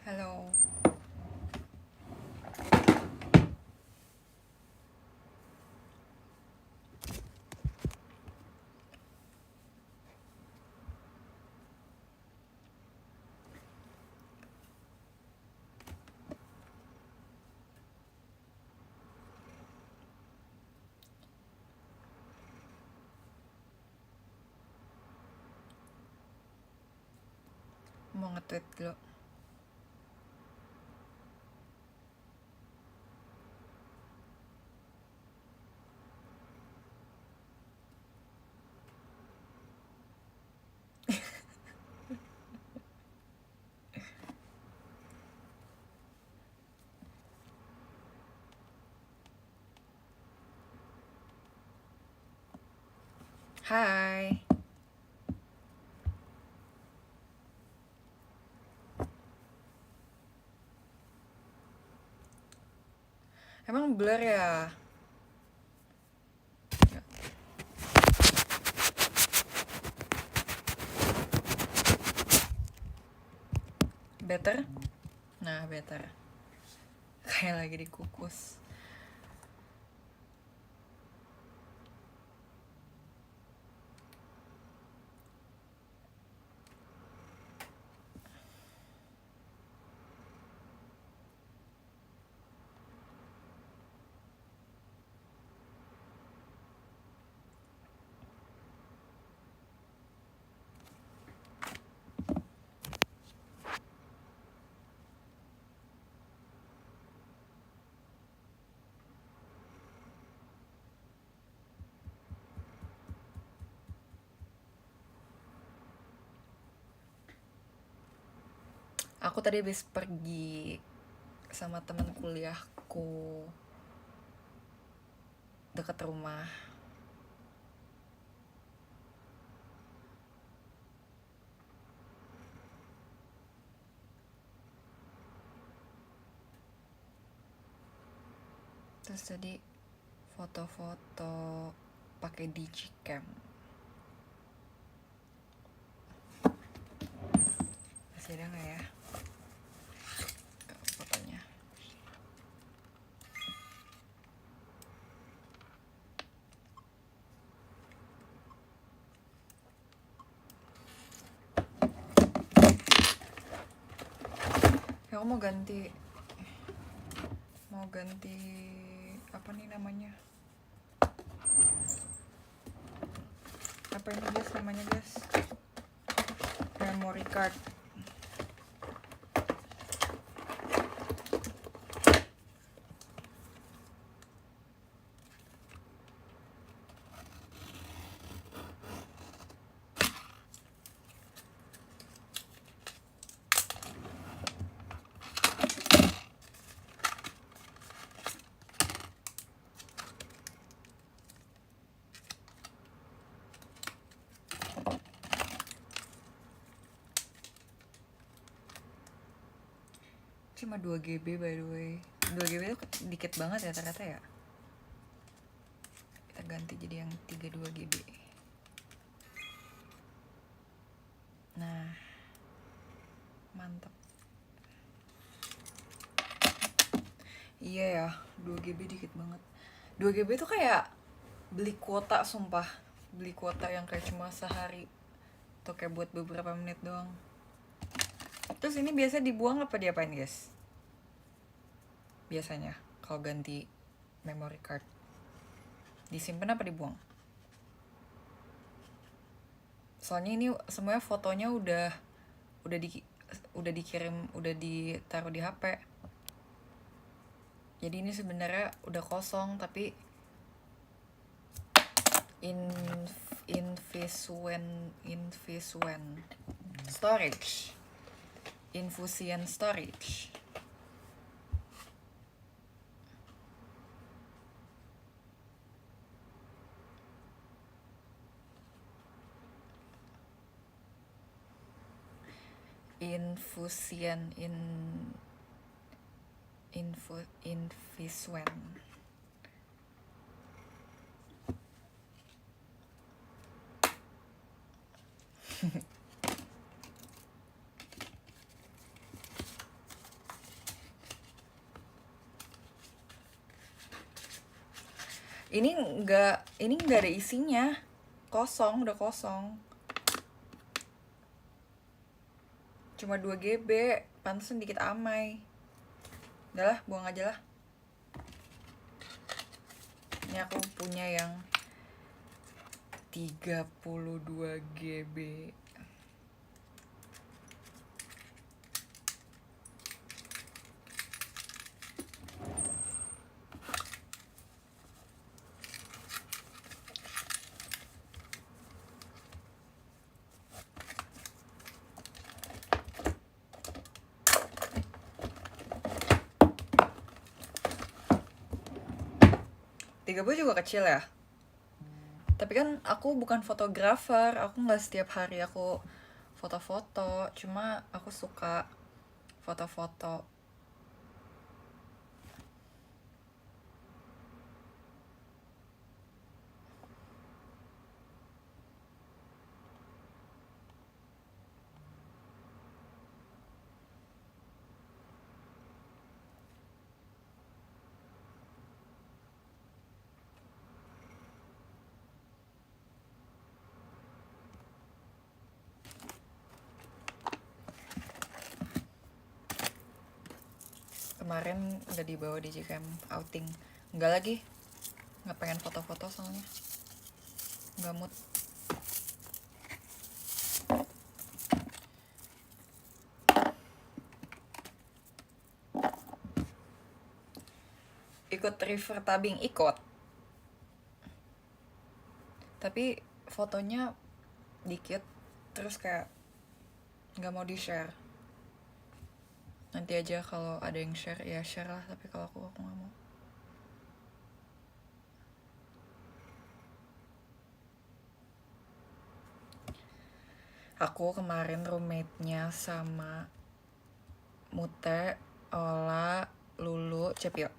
Halo. Mau nge-tweet dulu. Hai. Emang blur ya? Better? Nah, better. Kayak lagi dikukus. Aku tadi habis pergi sama teman kuliahku dekat rumah. Terus tadi foto-foto pakai digicam. Masih ada nggak ya fotonya? Ya, aku mau ganti apa nih namanya? Apa ini guys namanya guys? Memory card. Cuma 2 GB by the way. 2 GB itu dikit banget ya ternyata ya. Kita ganti jadi yang 32 GB. Nah, mantap. Iya ya, 2 GB dikit banget. 2 GB itu kayak beli kuota, sumpah. Beli kuota yang kayak cuma sehari atau kayak buat beberapa menit doang. Terus ini biasa dibuang apa diapain guys? Biasanya kalau ganti memory card disimpan apa dibuang? Soalnya ini semuanya fotonya udah dikirim, udah ditaruh di HP. Jadi ini sebenarnya udah kosong tapi Infusion storage. Infusuen. Ini nggak ada isinya. Kosong, udah kosong. Cuma 2 GB, pantesan dikit amai. Udah lah, buang aja lah. Ini aku punya yang 32 GB. Tiga puluh juga kecil ya. Tapi kan aku bukan fotografer, aku nggak setiap hari aku foto-foto. Cuma aku suka foto-foto. Kemarin udah dibawa di JKM outing. Enggak lagi, nggak pengen foto-foto soalnya, nggak mood. Ikut river tabing, ikut, tapi fotonya dikit, terus kayak nggak mau di share. Nanti aja kalau ada yang share ya share lah, tapi kalau aku nggak mau. Aku kemarin roommate-nya sama Mute, Ola, Lulu, Cepio.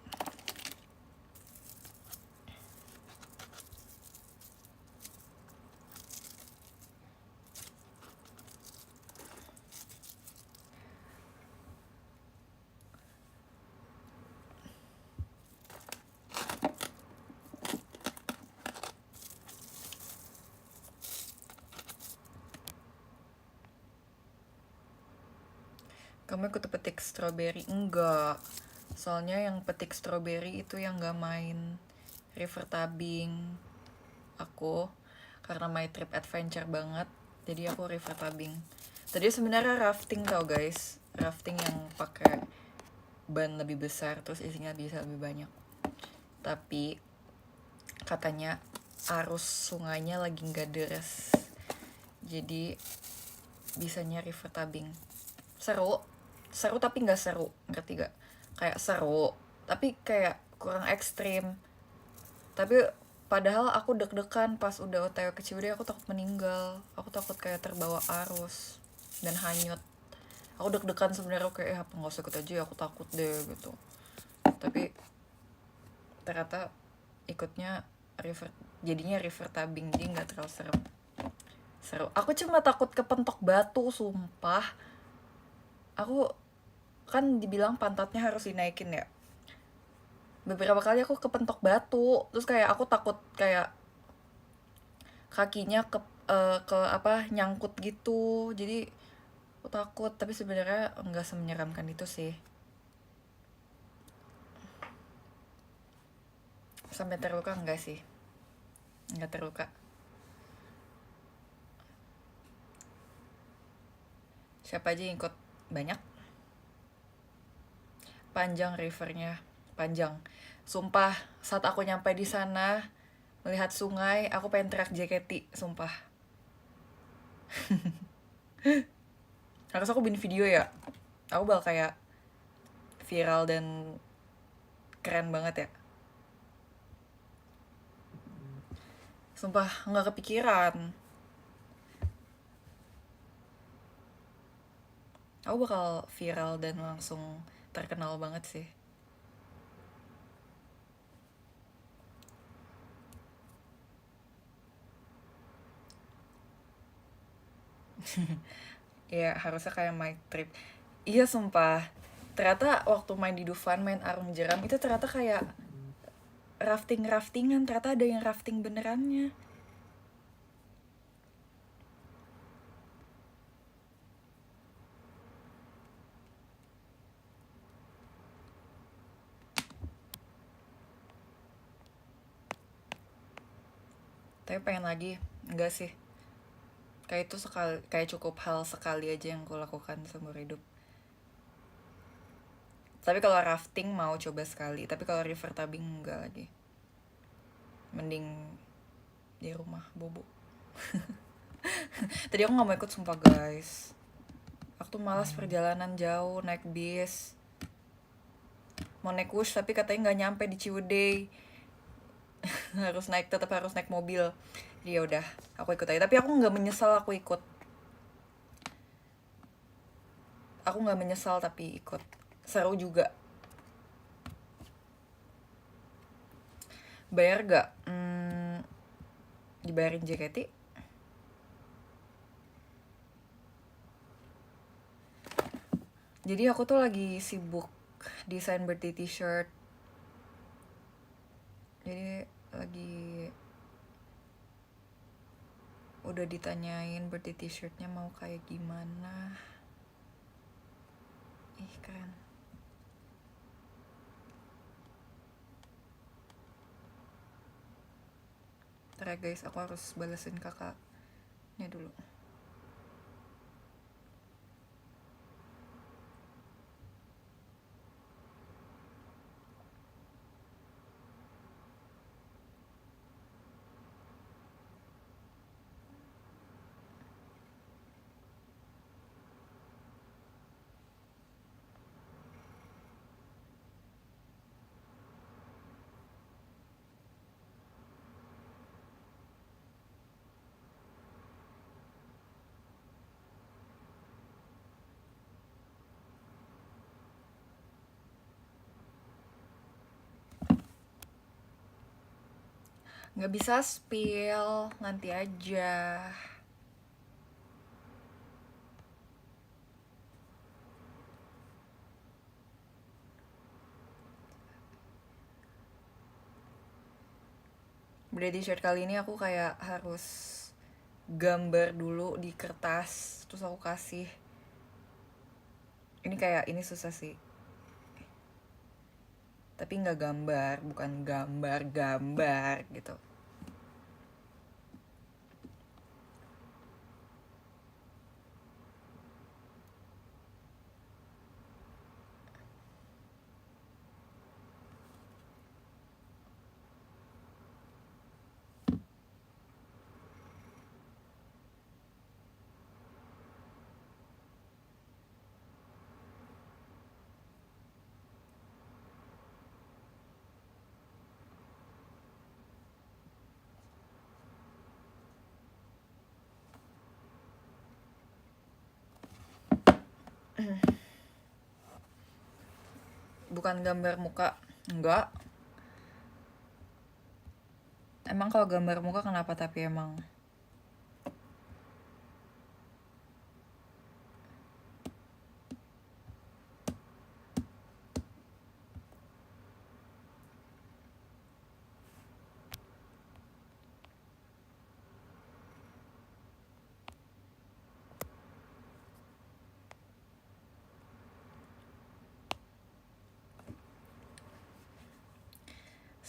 Kamu ikut petik strawberry? Enggak. Soalnya yang petik strawberry itu yang gak main river tabing. Aku karena my trip adventure banget, jadi aku river tabing. Tadi sebenarnya rafting tau guys, rafting yang pakai ban lebih besar terus isinya bisa lebih banyak. Tapi katanya arus sungainya lagi nggak deres, jadi bisanya river tabing. Seru tapi nggak seru, ngerti gak? Kayak seru tapi kayak kurang ekstrim. Tapi padahal aku deg-degan pas udah OTW ke Ciwidey. Aku takut meninggal, aku takut kayak terbawa arus dan hanyut. Aku deg-degan sebenarnya, kayak apa nggak usah ikut aja ya, aku takut deh gitu. Tapi ternyata ikutnya jadinya river tabing, jadi nggak terlalu seru. Aku cuma takut kepentok batu, sumpah. Aku kan dibilang pantatnya harus dinaikin ya, beberapa kali aku kepentok batu, terus kayak aku takut kayak kakinya ke apa nyangkut gitu, jadi aku takut. Tapi sebenarnya nggak semenyeramkan itu sih. Sampai terluka enggak sih, nggak terluka. Siapa aja yang ikut? Banyak. Panjang rivernya, panjang. Sumpah, saat aku nyampe di sana melihat sungai, aku pengen teriak JKT, sumpah. Harus aku bikin video ya. Aku bakal kayak viral dan keren banget ya. Sumpah, nggak kepikiran. Aku bakal viral dan langsung terkenal banget sih. Ya harusnya kayak my trip. Iya sumpah, ternyata waktu main di Dufan, main arung jeram itu ternyata kayak raftingan, ternyata ada yang rafting benerannya. Tapi pengen lagi, enggak sih, kayak itu sekali, kayak cukup hal sekali aja yang aku lakukan seumur hidup. Tapi kalau rafting mau coba sekali, tapi kalau river tubing enggak lagi, mending di rumah bobo. Tadi aku nggak mau ikut sumpah guys, aku tuh malas perjalanan jauh naik bis. Mau naik Wush tapi katanya nggak nyampe di Ciwidey. Tetap harus naik mobil. Jadi ya udah, aku ikut aja. Tapi aku nggak menyesal aku ikut. Aku nggak menyesal tapi ikut. Seru juga. Bayar gak? Dibayarin JKT. Jadi aku tuh lagi sibuk desain birthday t-shirt. Jadi lagi udah ditanyain birthday t-shirtnya mau kayak gimana. Ih keren. Ntar ya guys, aku harus balesin kakaknya dulu. Nggak bisa spill, nanti aja. Birthday t-shirt kali ini aku kayak harus gambar dulu di kertas, terus aku kasih. Ini kayak, ini susah sih. Tapi nggak gambar, bukan gambar gitu. Bukan gambar muka, enggak. Emang kalau gambar muka kenapa tapi emang?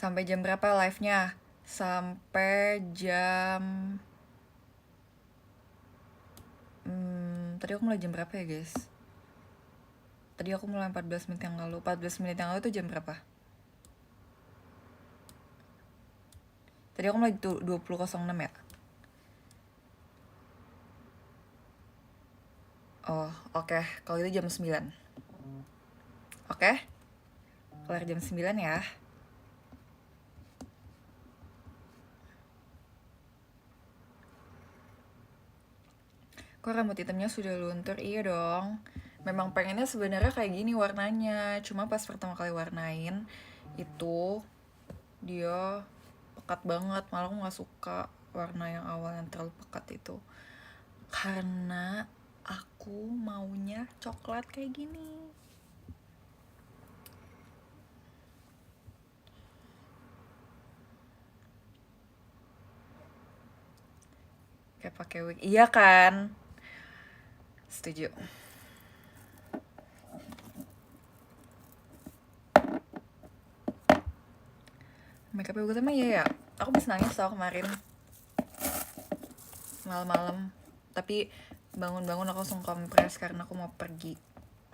Sampai jam berapa live-nya? Sampai jam... tadi aku mulai jam berapa ya guys? Tadi aku mulai 14 menit yang lalu. 14 menit yang lalu itu jam berapa? Tadi aku mulai 20.06 ya? Oh, oke. Kalau itu jam 9. Oke? Kelar jam 9 ya. Kok rambut hitamnya sudah luntur? Iya dong. Memang pengennya sebenarnya kayak gini warnanya. Cuma pas pertama kali warnain itu dia pekat banget. Malah aku gak suka warna yang awal yang terlalu pekat itu. Karena aku maunya coklat kayak gini. kayak pakai wig. Iya kan? Setuju. Makeupnya bagus emang iya ya. Aku bisa nangis tau kemarin malam-malam. Tapi bangun-bangun aku langsung kompres karena aku mau pergi,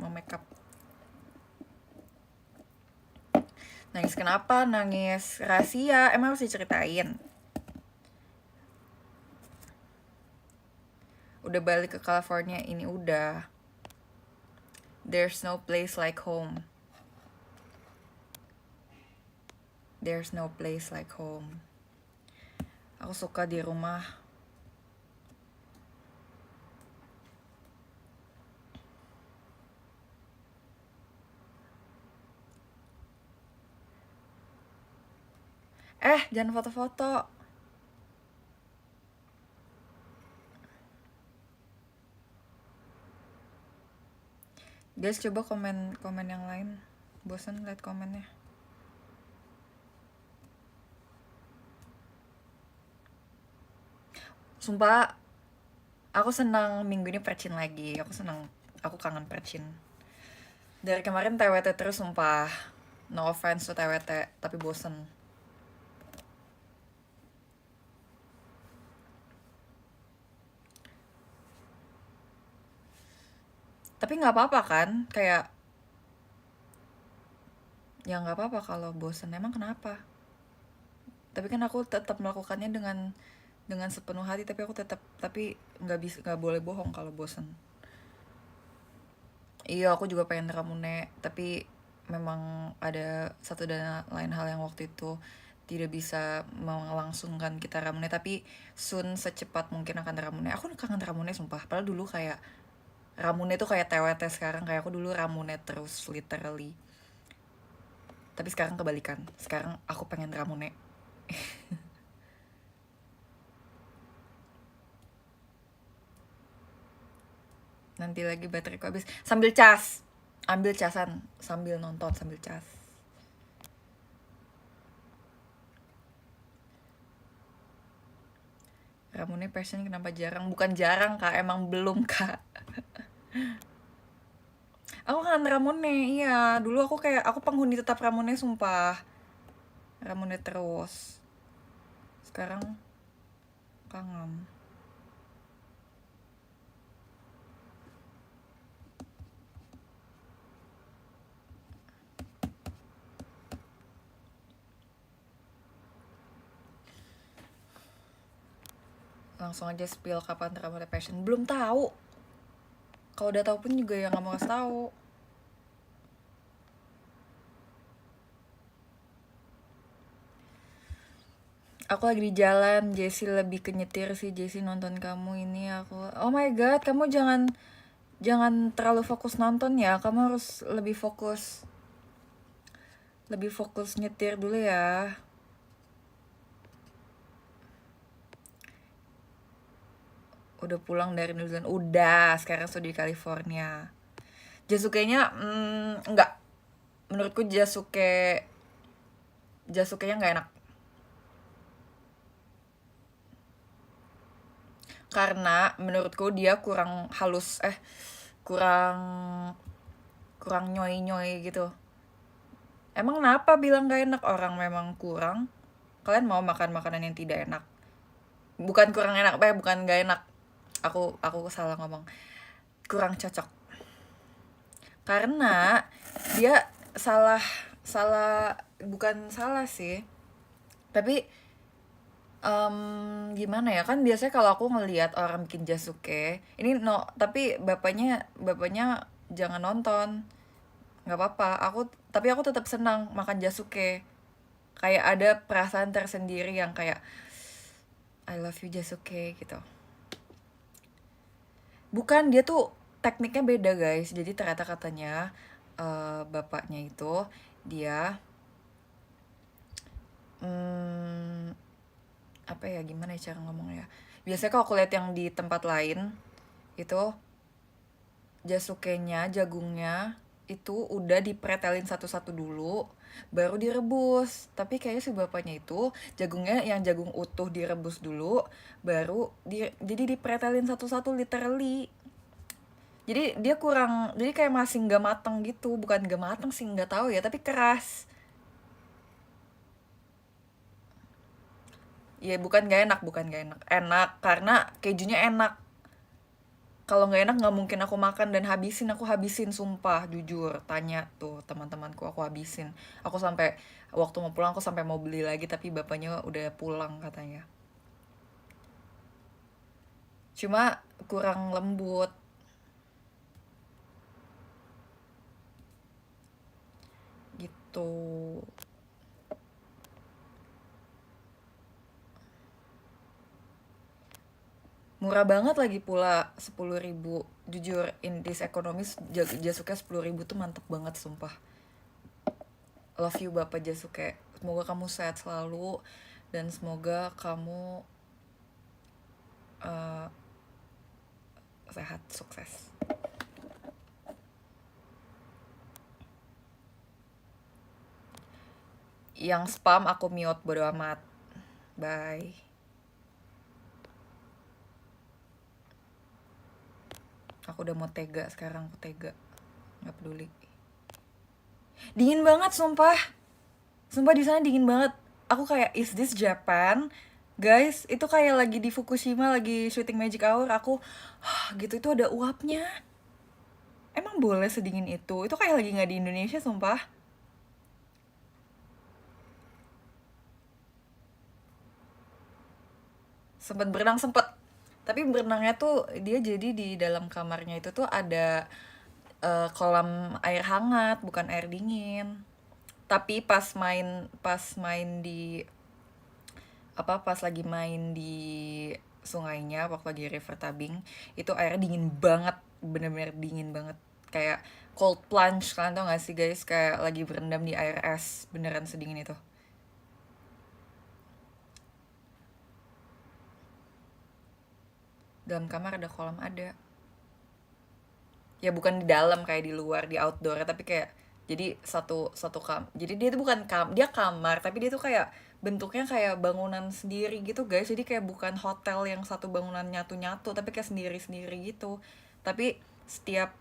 mau makeup. Nangis kenapa? Nangis rahasia. Emang harus diceritain? Udah balik ke California ini udah. There's no place like home. There's no place like home. Aku suka di rumah. Jangan foto-foto. Guys, coba komen yang lain. Bosan liat komennya. Sumpah, aku senang minggu ini percin lagi. Aku kangen percin. Dari kemarin TWT terus sumpah. No offense to TWT, tapi bosen. Tapi nggak apa-apa kan, kayak ya nggak apa-apa kalau bosen. Emang kenapa? Tapi kan aku tetap melakukannya dengan sepenuh hati, tapi nggak boleh bohong kalau bosen. Iya, aku juga pengen Ramune, tapi memang ada satu dan lain hal yang waktu itu tidak bisa melangsungkan kita Ramune, tapi soon secepat mungkin akan Ramune. Aku kangen Ramune sumpah, padahal dulu kayak Ramune tuh kayak TWT, sekarang kayak aku dulu Ramune terus literally. Tapi sekarang kebalikan, sekarang aku pengen Ramune. Nanti lagi bateriku habis. Sambil cas, ambil casan sambil nonton sambil cas. Ramune passion kenapa jarang? Bukan jarang kak, emang belum kak. Aku kangen Ramune, iya. Dulu aku penghuni tetap Ramune sumpah. Ramune terus. Sekarang kangen. Langsung aja spill kapan Ramune passion. Belum tahu. Kalau udah tahu pun juga ya nggak mau kasih tahu. Aku lagi di jalan, Jessie lebih ke nyetir sih. Jessie nonton kamu ini aku. Oh my god, kamu jangan terlalu fokus nonton ya. Kamu harus lebih fokus nyetir dulu ya. Udah pulang dari New Zealand. Udah, sekarang sudah di California. Jasuke-nya enggak. Menurutku Jasuke-nya nggak enak. Karena menurutku dia kurang halus, kurang nyoi gitu. Emang kenapa bilang gak enak? Orang memang kurang. Kalian mau makan makanan yang tidak enak? Bukan kurang enak, bukan gak enak. Aku salah ngomong. Kurang cocok. Karena dia salah bukan salah sih. Tapi gimana ya, kan biasanya kalau aku ngelihat orang bikin Jasuke ini tapi bapaknya jangan nonton, nggak apa-apa. Tapi aku tetap senang makan Jasuke, kayak ada perasaan tersendiri yang kayak I love you Jasuke gitu. Bukan, dia tuh tekniknya beda guys. Jadi ternyata katanya bapaknya itu dia apa ya, gimana ya cara ngomongnya. Biasanya kalau aku lihat yang di tempat lain itu Jasukenya, jagungnya itu udah dipretelin satu-satu dulu, baru direbus. Tapi kayaknya si bapaknya itu jagungnya yang jagung utuh direbus dulu, baru jadi dipretelin satu-satu literally. Jadi dia kurang, jadi kayak masih nggak mateng gitu, bukan nggak mateng sih, nggak tahu ya, tapi keras. Ya bukan nggak enak, bukan nggak enak, enak karena kejunya enak. Kalau nggak enak nggak mungkin aku makan dan habisin, aku habisin sumpah, jujur, tanya tuh teman-temanku, aku habisin. Aku sampai waktu mau pulang aku sampai mau beli lagi, tapi bapaknya udah pulang katanya. Cuma kurang lembut gitu. Murah banget lagi pula, 10.000. Jujur, in this ekonomis Jasuke 10.000 tuh mantep banget sumpah. Love you Bapak Jasuke, semoga kamu sehat selalu dan semoga kamu uh, sehat, sukses. Yang spam aku mute, bodo amat. Bye. Aku udah mau tega sekarang, aku tega, nggak peduli. Dingin banget sumpah, sumpah di sana dingin banget. Aku kayak, is this Japan? Guys, itu kayak lagi di Fukushima, lagi syuting Magic Hour. Aku gitu, itu ada uapnya. Emang boleh sedingin itu? Itu kayak lagi nggak di Indonesia sumpah. Sempet berenang, sempet, tapi berenangnya tuh dia jadi di dalam kamarnya itu tuh ada kolam air hangat, bukan air dingin. Tapi pas main di apa, pas lagi main di sungainya waktu lagi river tubing, itu airnya dingin banget, bener-bener dingin banget, kayak cold plunge. Kalian tau gak sih guys, kayak lagi berendam di air es, beneran sedingin itu. Dalam kamar ada kolam, ada. Ya bukan di dalam kayak di luar, di outdoor, tapi kayak jadi satu satu jadi dia tuh bukan dia kamar, tapi dia tuh kayak bentuknya kayak bangunan sendiri gitu guys. Jadi kayak bukan hotel yang satu bangunan nyatu-nyatu, tapi kayak sendiri-sendiri gitu. Tapi setiap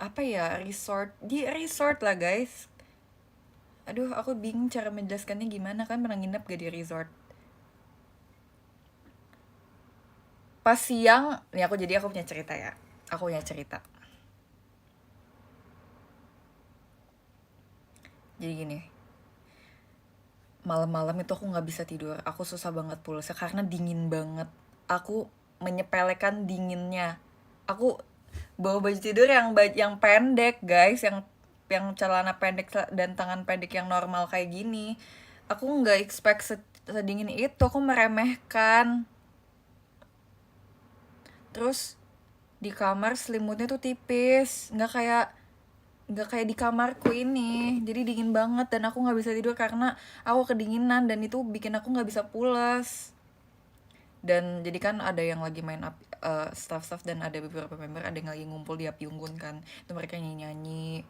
apa ya, resort, di resort lah guys. Aduh, aku bingung cara menjelaskannya gimana, kan pernah nginep gak di resort. Pas siang, nih aku punya cerita ya. Aku punya cerita. Jadi gini, malam-malam itu aku nggak bisa tidur, aku susah banget pulsa karena dingin banget. Aku menyepelekan dinginnya. Aku bawa baju tidur yang pendek guys, yang celana pendek dan tangan pendek yang normal kayak gini. Aku nggak expect sedingin itu, aku meremehkan. Terus di kamar selimutnya tuh tipis, nggak kayak di kamarku ini, jadi dingin banget dan aku nggak bisa tidur karena aku kedinginan, dan itu bikin aku nggak bisa pulas. Dan jadi kan ada yang lagi main staff-staff, dan ada beberapa member, ada yang lagi ngumpul di api unggun kan, itu mereka nyanyi-nyanyi,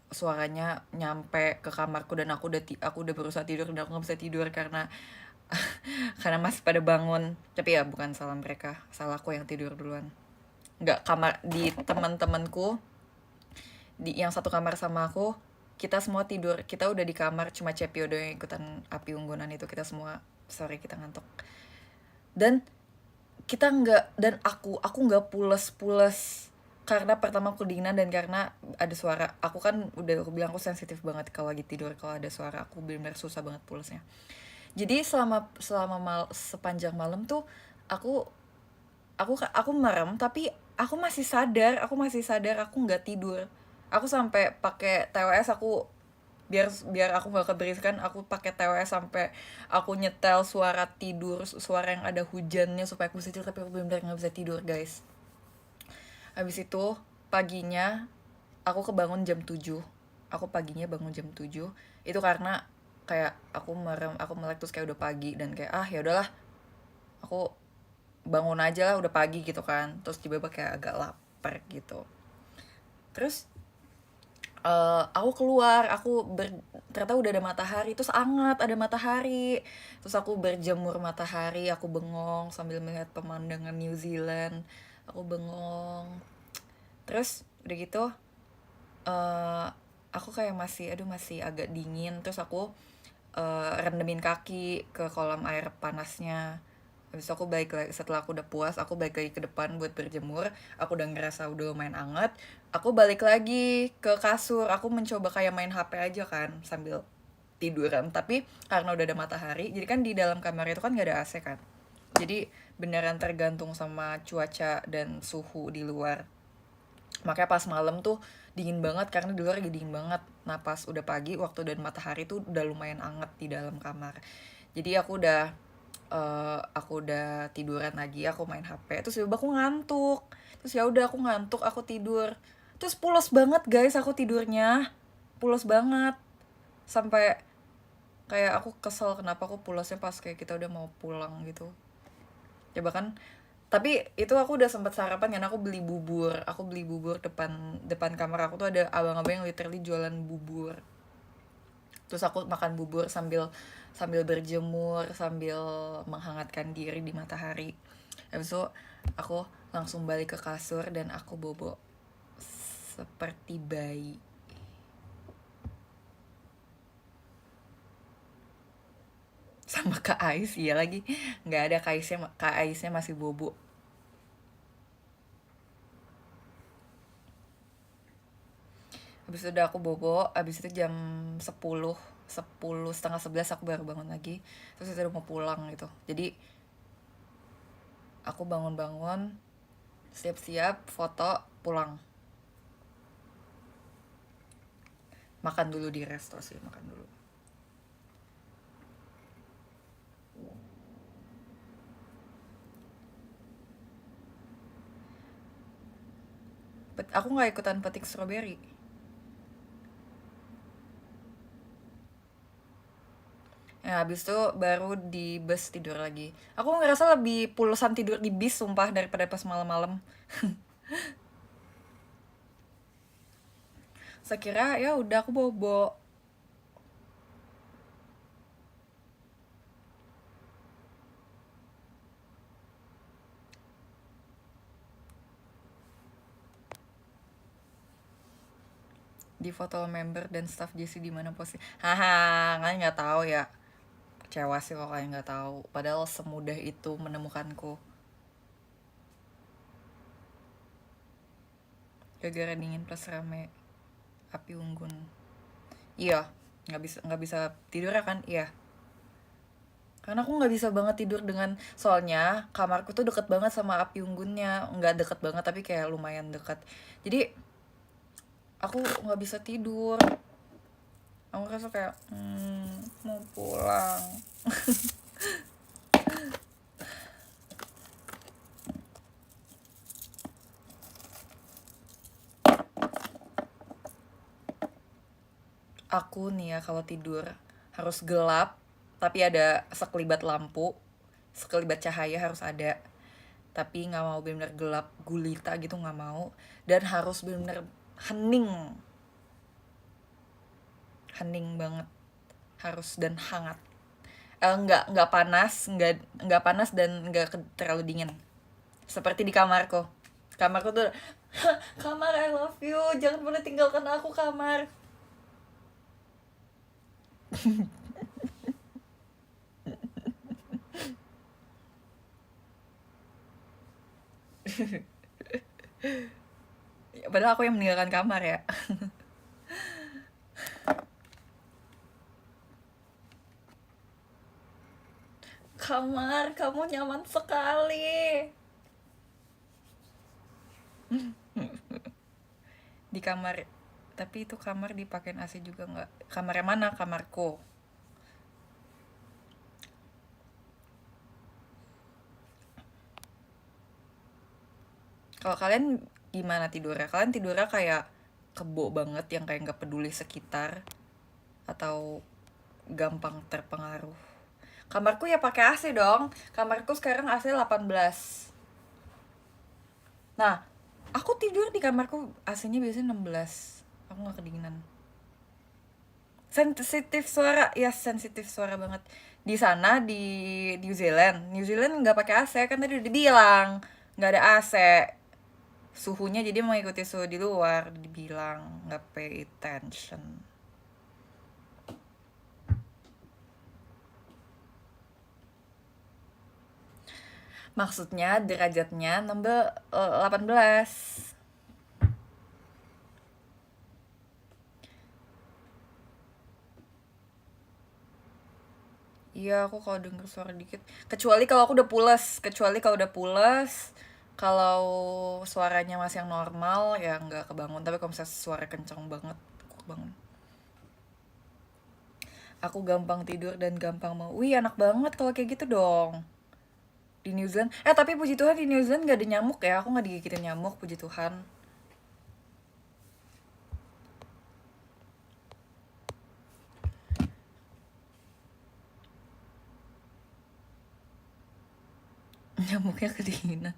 suaranya nyampe ke kamarku, dan aku udah berusaha tidur dan aku nggak bisa tidur karena karena masih pada bangun. Tapi ya bukan salah mereka, salah aku yang tidur duluan. Nggak, kamar di teman-temanku di yang satu kamar sama aku, kita semua tidur, kita udah di kamar, cuma Cepio doang yang ikutan api unggunan itu. Kita semua sorry, kita ngantuk. Dan kita nggak, dan aku nggak pules karena pertama aku kedinginan, dan karena ada suara. Aku bilang aku sensitif banget kalau lagi tidur, kalau ada suara aku benar-benar susah banget pulesnya. Jadi sepanjang malam tuh aku aku merem, tapi aku masih sadar aku nggak tidur. Aku sampai pakai TWS, aku biar aku nggak keberisikan, aku pakai TWS sampai aku nyetel suara tidur, suara yang ada hujannya supaya aku bisa tidur, tapi aku benar-benar nggak bisa tidur guys. Habis itu paginya aku kebangun jam 7. Aku paginya bangun jam 7 itu karena kayak aku merem, aku melek, terus kayak udah pagi, dan kayak ya udahlah, aku bangun aja lah, udah pagi gitu kan. Terus tiba-tiba kayak agak lapar gitu. Terus Aku keluar, ternyata udah ada matahari, terus anget, ada matahari. Terus aku berjemur matahari, aku bengong sambil melihat pemandangan New Zealand. Aku bengong. Terus udah gitu, eh aku kayak masih agak dingin. Terus aku rendemin kaki ke kolam air panasnya. Habis itu aku balik lagi, setelah aku udah puas, aku balik lagi ke depan buat berjemur. Aku udah ngerasa udah lumayan anget. Aku balik lagi ke kasur. Aku mencoba kayak main HP aja kan sambil tiduran. Tapi karena udah ada matahari, jadi kan di dalam kamar itu kan gak ada AC kan. Jadi beneran tergantung sama cuaca dan suhu di luar. Makanya pas malam tuh dingin banget karena di luar lagi dingin banget. Nah pas udah pagi waktu dan matahari tuh udah lumayan anget di dalam kamar. Jadi aku udah tiduran lagi, aku main HP, terus tiba aku ngantuk. Terus ya udah aku ngantuk, aku tidur. Terus pules banget guys aku tidurnya. Pules banget. Sampai kayak aku kesel kenapa aku pulesnya pas kayak kita udah mau pulang gitu. Coba kan, tapi itu aku udah sempet sarapan kan, aku beli bubur depan depan kamar aku tuh ada abang-abang yang literally jualan bubur. Terus aku makan bubur sambil sambil berjemur, sambil menghangatkan diri di matahari. Habis itu aku langsung balik ke kasur dan aku bobo seperti bayi. Sama Kak Ais, iya lagi, nggak ada Kak Aisnya masih bobo. Habis itu udah aku bobo, habis itu jam 10 10 setengah 11 aku baru bangun lagi. Terus itu udah mau pulang gitu. Jadi aku bangun-bangun, siap-siap, foto, pulang. Makan dulu di resto sih, makan dulu. Aku nggak ikutan petik strawberry. Ya, habis itu baru di bus tidur lagi. Aku ngerasa lebih pulusan tidur di bis sumpah daripada pas malam-malam. Saya kira ya udah aku bobo. Di foto member dan staff JC di mana posisi. Haha, kalian nggak tahu ya. Kecewa sih kalau kalian nggak tahu. Padahal semudah itu menemukanku. Gara-gara dingin plus rame api unggun. Iya, nggak bisa tidur ya kan? Iya. Karena aku nggak bisa banget tidur dengan, soalnya kamarku tuh deket banget sama api unggunnya, nggak deket banget tapi kayak lumayan deket. Jadi aku nggak bisa tidur. Aku ngerasa kayak mau pulang. Aku nih ya kalau tidur harus gelap, tapi ada sekelibat lampu, sekelibat cahaya harus ada. Tapi nggak mau benar-benar gelap gulita gitu, nggak mau. Dan harus benar-benar hening, hening banget, harus, dan hangat. Nggak panas, nggak panas dan nggak terlalu dingin. Seperti di kamarku. Kamarku tuh kamar, I love you, jangan pernah tinggalkan aku kamar. Padahal aku yang meninggalkan kamar ya. Kamar, kamu nyaman sekali. Di kamar, tapi itu kamar dipakein AC juga nggak? Kamar yang mana? Kamarku. Kalau kalian gimana tidurnya? Kalian tidurnya kayak kebo banget yang kayak nggak peduli sekitar, atau gampang terpengaruh? Kamarku ya pakai AC dong. Kamarku sekarang AC 18. Nah, aku tidur di kamarku AC-nya biasanya 16. Aku nggak kedinginan. Sensitif suara, ya sensitif suara banget. Di sana di New Zealand nggak pakai AC, kan tadi udah dibilang nggak ada AC suhunya, jadi mengikuti suhu di luar. Dibilang nggak pay attention. Maksudnya derajatnya nambah 18. Iya, aku kalau denger suara dikit. Kecuali kalau udah pules, kalau suaranya masih yang normal ya nggak kebangun. Tapi kalau misalnya suara kenceng banget, aku kebangun. Aku gampang tidur dan gampang mau. Wih, enak banget kalau kayak gitu dong. Di New Zealand. Tapi puji Tuhan di New Zealand gak ada nyamuk ya. Aku gak digigitin nyamuk, puji Tuhan. Nyamuknya kedinginan.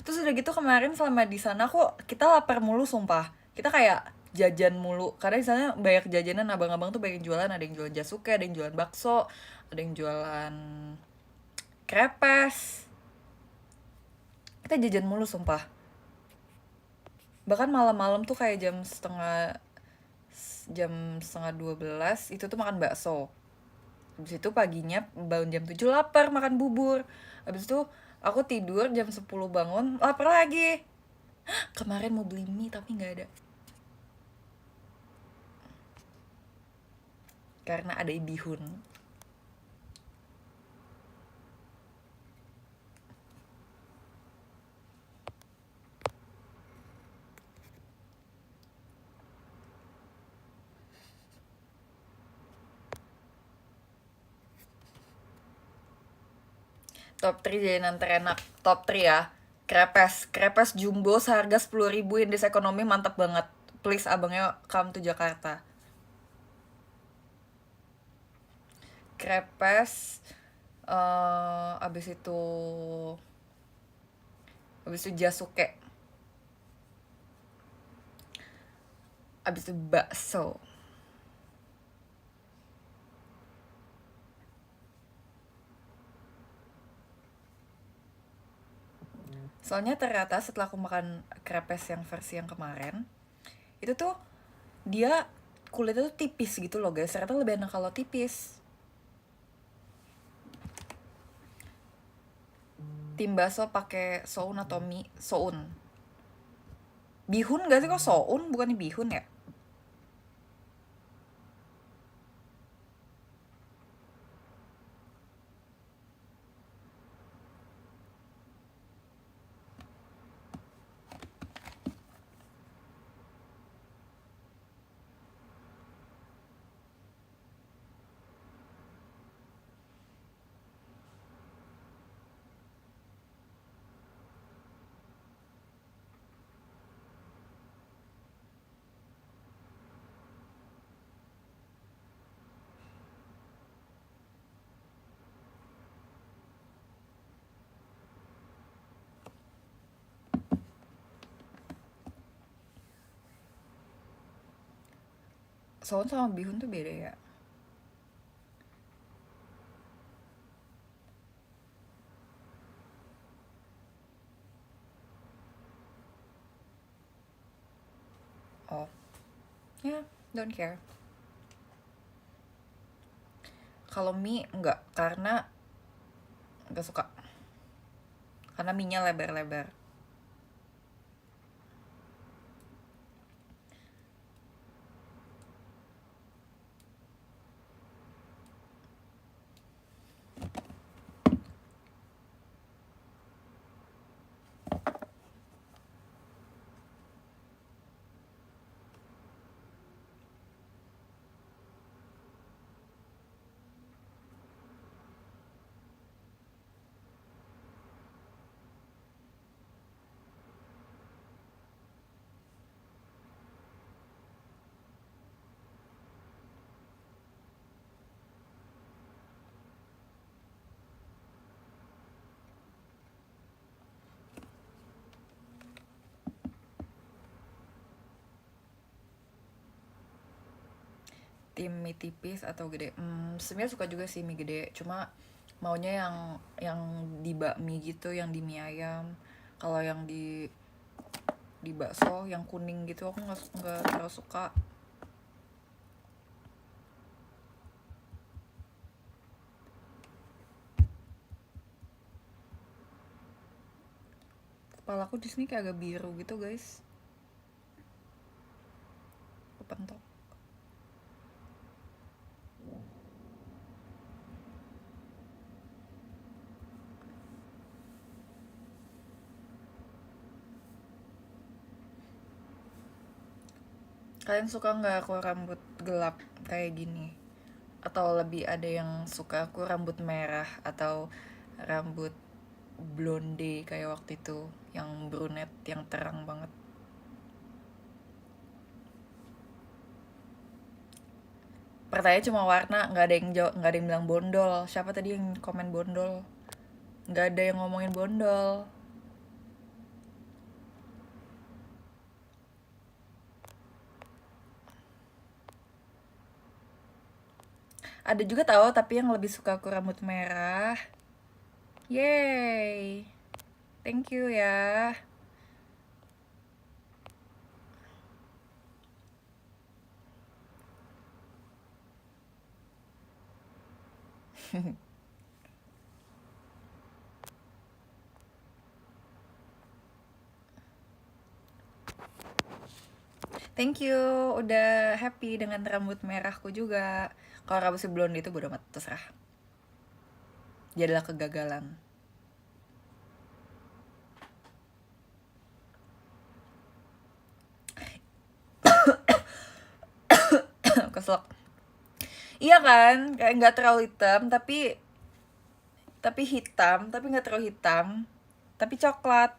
Terus udah gitu kemarin selama di sana kita lapar mulu sumpah. Kita kayak jajan mulu. Karena di sana banyak jajanan, abang-abang tuh banyak jualan, ada yang jualan jasuke, ada yang jualan bakso, ada yang jualan krepes. Kita jajan mulu sumpah. Bahkan malam-malam tuh kayak jam setengah 12 itu tuh makan bakso. Habis itu paginya bangun jam 7 lapar makan bubur. Habis itu aku tidur jam 10 bangun lapar lagi. Kemarin mau beli mie tapi nggak ada. Karena ada bihun. Top 3 jajanan terenak. Top 3 ya. Krepes. Krepes jumbo seharga 10.000, indeks ekonomi mantap banget. Please abangnya come to Jakarta. Krepes. Abis itu jasuke. Abis itu bakso. Soalnya ternyata setelah aku makan krepes yang versi yang kemarin, itu tuh dia kulitnya tuh tipis gitu loh guys. Ternyata lebih enak kalau tipis. Tim bakso pakai soun atau mie? Soun. Bihun gak sih, kok soun bukannya bihun ya? Soun sama bihun tuh beda ya. Oh, ya, yeah, don't care. Kalau mie enggak, karena enggak suka. Karena mie-nya lebar-lebar. tim mie tipis atau gede? Sebenarnya suka juga sih mie gede, cuma maunya yang di bakmi gitu, yang di mie ayam. Kalau yang di bakso yang kuning gitu aku nggak terlalu suka. Kepalaku di sini kayak agak biru gitu guys, kepentok. Kalian suka nggak aku rambut gelap kayak gini? Atau lebih ada yang suka aku rambut merah atau rambut blonde kayak waktu itu, yang brunette yang terang banget? Pertanyaan cuma warna, nggak ada yang jawab, nggak ada yang bilang bondol. Siapa tadi yang komen bondol? Nggak ada yang ngomongin bondol. Ada juga tahu, tapi yang lebih suka aku rambut merah. Yay, thank you ya. Thank you udah happy dengan rambut merahku juga. Kalau rambut si blonde itu bodo amat, terserah. Dia adalah kegagalan. Keselak. Iya kan, kayak nggak terlalu hitam, tapi hitam, tapi nggak terlalu hitam, tapi coklat.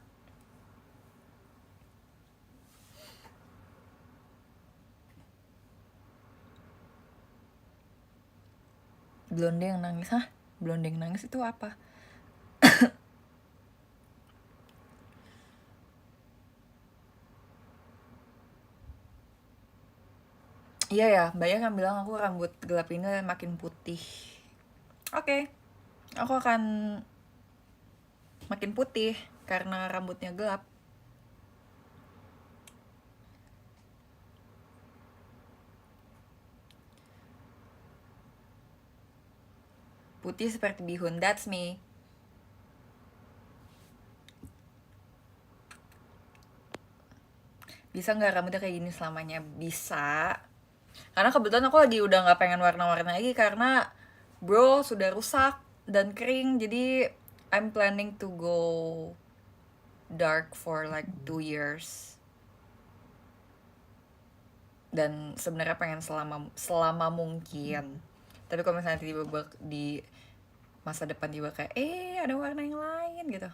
Blonde yang nangis, hah? Blonde yang nangis itu apa? Iya ya, banyak yang bilang aku rambut gelap ini makin putih. Oke, aku akan makin putih karena rambutnya gelap. Putih seperti bihun, that's me. Bisa nggak rambutnya kayak gini selamanya? Bisa. Karena kebetulan aku lagi udah nggak pengen warna-warna lagi karena bro sudah rusak dan kering. Jadi I'm planning to go dark for like 2 years. Dan sebenarnya pengen selama mungkin. Tapi kalau misalnya tiba-tiba di masa depan juga kayak ada warna yang lain gitu.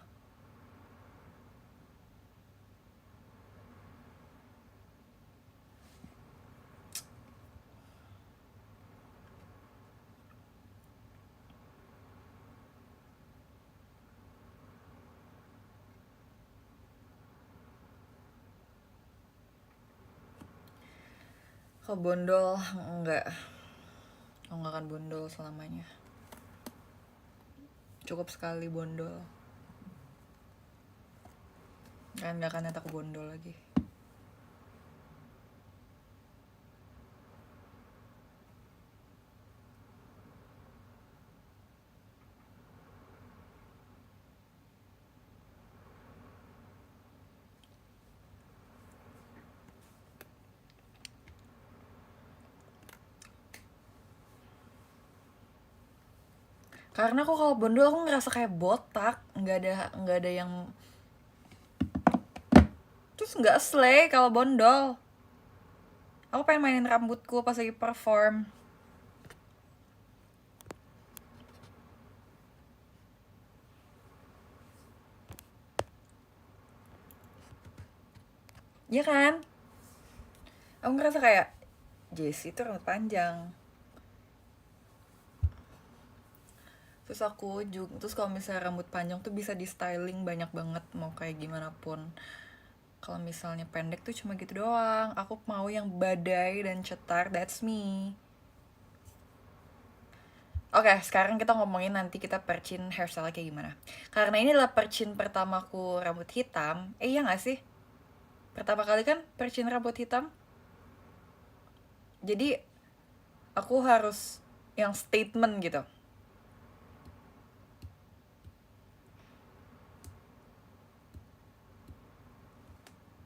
Kalau bondol enggak. Aku nggak akan bondol selamanya. Cukup sekali bondol. Kan nggak akan aku bondol lagi. Karena aku kalau bondol aku ngerasa kayak botak, nggak ada yang, terus nggak slay kalau bondol. Aku pengen mainin rambutku pas lagi perform. Iya kan? Aku ngerasa kayak Jessie tuh rambut panjang. Terus kalau misalnya rambut panjang tuh bisa di styling banyak banget, mau kayak gimana pun. Kalau misalnya pendek tuh cuma gitu doang. Aku mau yang badai dan cetar, that's me. Oke, sekarang kita ngomongin nanti kita percin hairstyle kayak gimana. Karena ini adalah percin pertamaku rambut hitam. Iya gak sih? Pertama kali kan percin rambut hitam. Jadi aku harus yang statement gitu.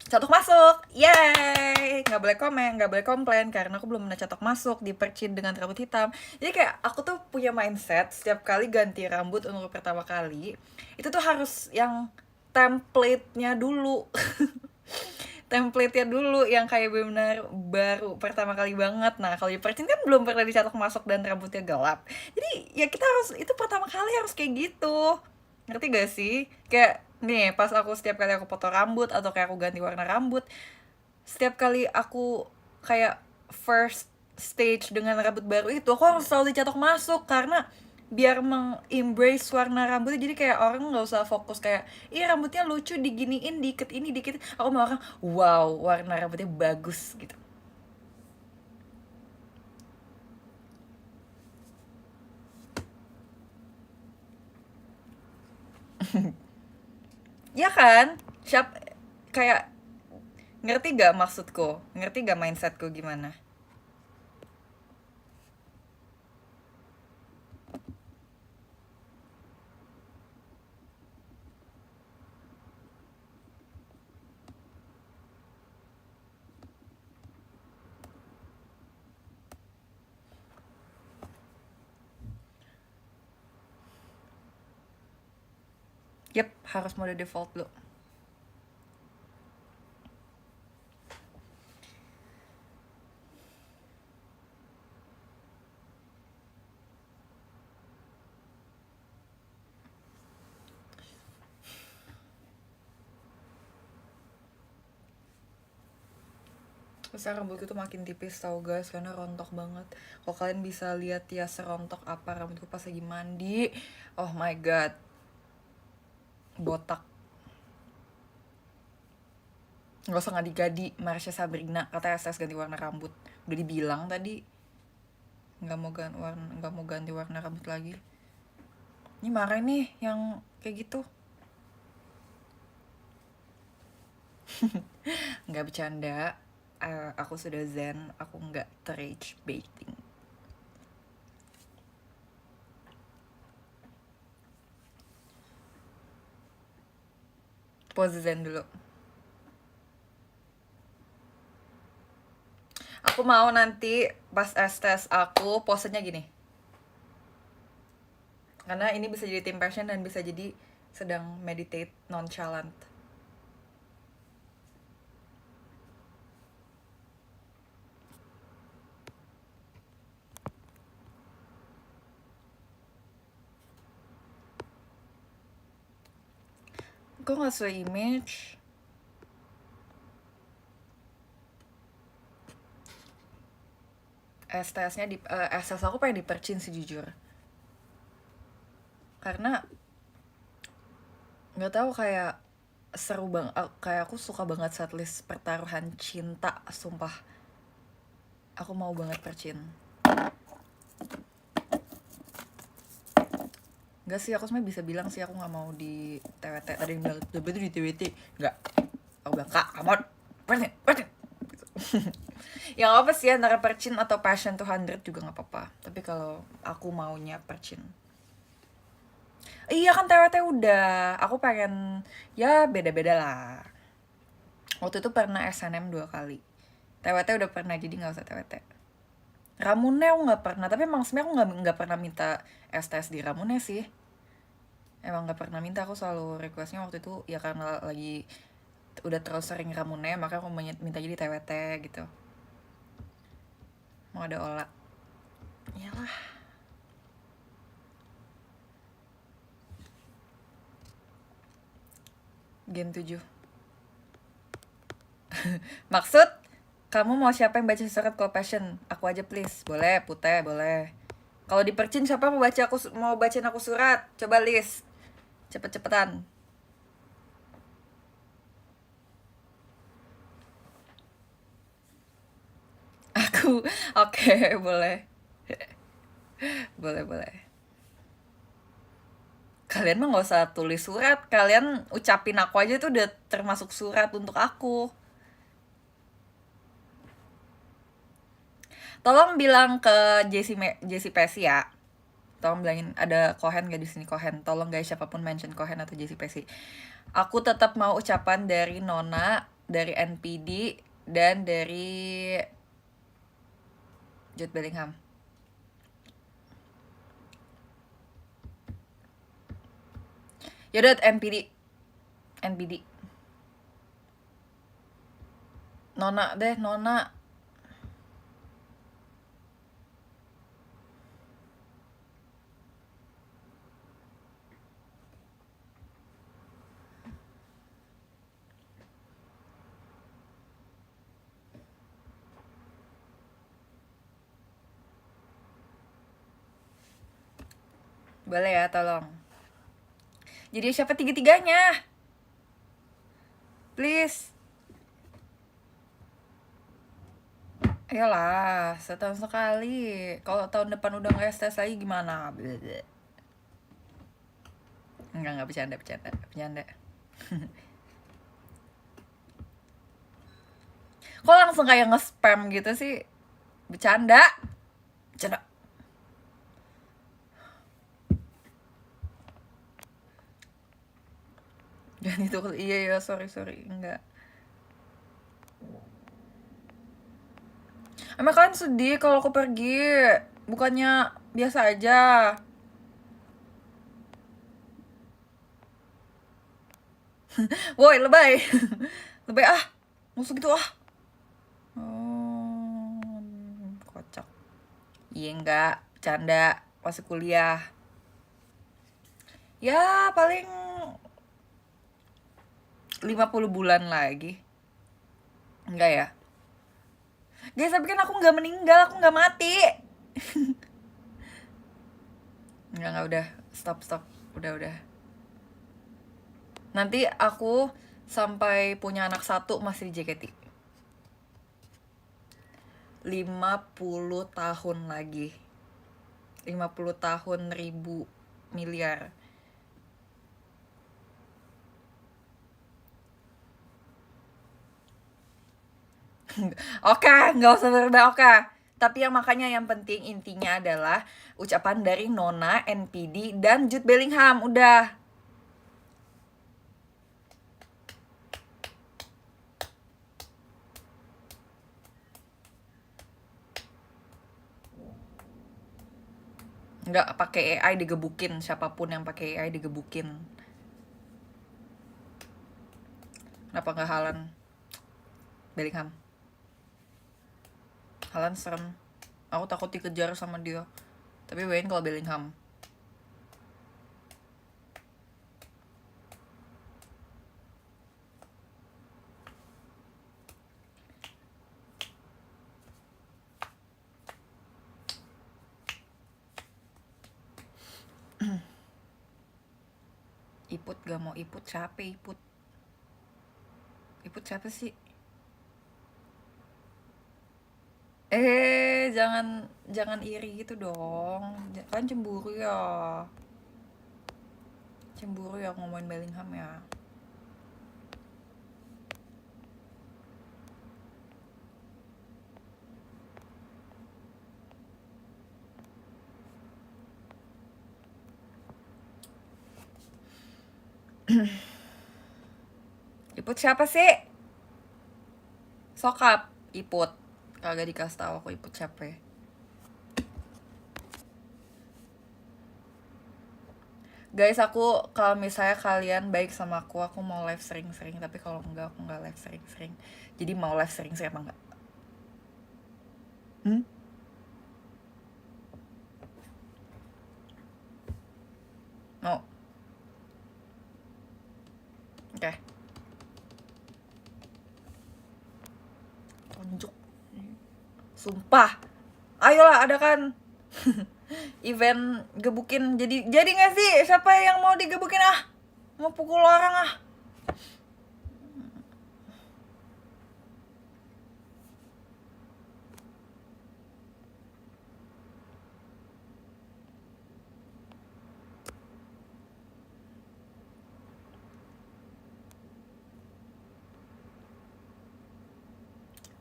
Catok masuk, yay! Nggak boleh komen, nggak boleh komplain karena aku belum pernah catok masuk di percin dengan rambut hitam. Jadi kayak aku tuh punya mindset setiap kali ganti rambut untuk pertama kali itu tuh harus yang template-nya dulu. Template-nya dulu yang kayak benar baru pertama kali banget. Nah, kalau di percin kan belum pernah dicatok masuk dan rambutnya gelap. Jadi ya kita harus itu pertama kali harus kayak gitu. Ngerti gak sih? Kayak nih pas aku setiap kali aku potong rambut atau kayak aku ganti warna rambut, setiap kali aku kayak first stage dengan rambut baru itu aku harus selalu dicatok masuk karena biar embrace warna rambutnya, jadi kayak orang nggak usah fokus kayak ih rambutnya lucu diginiin dikit ini dikit, aku mau orang wow warna rambutnya bagus gitu. Ya kan, siap kayak ngerti gak maksudku, ngerti gak mindsetku gimana. Yep, harus mode default lo. Sekarang rambutku tuh makin tipis tau guys, karena rontok banget. Kalau kalian bisa lihat ya serontok apa rambutku pas lagi mandi, oh my god, botak. Nggak usah ngadi-gadi, Marsha Sabrina kata SS ganti warna rambut. Udah dibilang tadi nggak mau ganti warna rambut lagi. Ini marah nih yang kayak gitu. Nggak bercanda. Aku sudah zen, aku nggak rage baiting. Pose zen dulu. Aku mau nanti pas tes aku posenya gini. Karena ini bisa jadi tim passion dan bisa jadi sedang meditate nonchalant. Kok nggak sesuai image? STS-nya di STS aku pengen dipercin sih jujur. Karena nggak tahu kayak seru bang, kayak aku suka banget setlist pertaruhan cinta, sumpah. Aku mau banget percin. Enggak sih, aku sebenarnya bisa bilang sih aku nggak mau di TWT. Tadi yang bilang itu di TWT, nggak. Aku bilang kak, amon, percin. Yang apa sih antara percin atau passion 200 juga nggak apa-apa. Tapi kalau aku maunya percin. Iya kan TWT udah. Aku pengen ya beda-beda lah. Waktu itu pernah SNM 2 kali. TWT udah pernah, jadi nggak usah TWT. Ramune aku nggak pernah, tapi emang sebenarnya aku nggak pernah minta STS di Ramune sih. Emang nggak pernah minta, aku selalu requestnya waktu itu ya karena lagi udah terus sering Ramune, maka aku minta jadi TWT gitu. Mau ada olah. Iyalah. Gen 7. Maksud kamu mau siapa yang baca surat kalau passion? Aku aja please. Boleh, Putih, boleh. Kalau di percin siapa mau bacain aku surat? Coba list. Cepet-cepetan. Aku oke, boleh. Boleh, boleh. Kalian mah nggak usah tulis surat, kalian ucapin aku aja tuh udah termasuk surat untuk aku. Tolong bilang ke Jesse Pesi ya. Tolong bilangin ada Cohen gak di sini, Cohen. Tolong guys, siapapun mention Cohen atau Jesse Pesi. Aku tetap mau ucapan dari Nona, dari NPD, dan dari Jude Bellingham. Yaudah, NPD. NPD. Nona deh, Nona. Boleh ya, tolong. Jadi siapa tiga-tiganya? Please. Ayolah, setahun sekali. Kalau tahun depan udah nggak STS lagi gimana? Bleh. Enggak, bercanda. Kok langsung kayak nge-spam gitu sih? Bercanda. Jangan itu, iya, sorry, enggak. Emang kalian sedih kalau aku pergi? Bukannya biasa aja? Woi, lebay. Lebay ah. Musuh gitu ah. Oh, kocak. Iya enggak, bercanda. Masih kuliah. Ya, paling 50 bulan lagi. Enggak ya? Guys, tapi kan aku nggak meninggal, aku nggak mati. Enggak, udah. Stop. Udah. Nanti aku sampai punya anak satu masih di JKT. 50 tahun lagi. 50 tahun 1000 miliar. Oke, nggak usah berubah, oke. Tapi yang makanya yang penting intinya adalah ucapan dari Nona, NPD, dan Jude Bellingham. Udah. Nggak pakai AI digebukin. Siapapun yang pakai AI digebukin. Kenapa nggak Haaland? Bellingham. Haaland serem. Aku takut dikejar sama dia. Tapi Wayne kalau Bellingham. Iput gak mau Iput, siapa Iput? Iput siapa sih? Jangan iri gitu dong. Kan cemburu ya. Cemburu ya ngomongin Bellingham ya. Iput siapa sih? Sokap Iput. Kagak dikasih tahu aku Iput siapa ya. Guys, kalau misalnya kalian baik sama aku mau live sering-sering. Tapi kalau enggak, aku enggak live sering-sering. Jadi mau live sering-sering apa enggak? Mau? Oke. Tunjuk. Sumpah. Ayolah, ada kan event gebukin. Jadi nggak sih? Siapa yang mau digebukin ah? Mau pukul orang ah?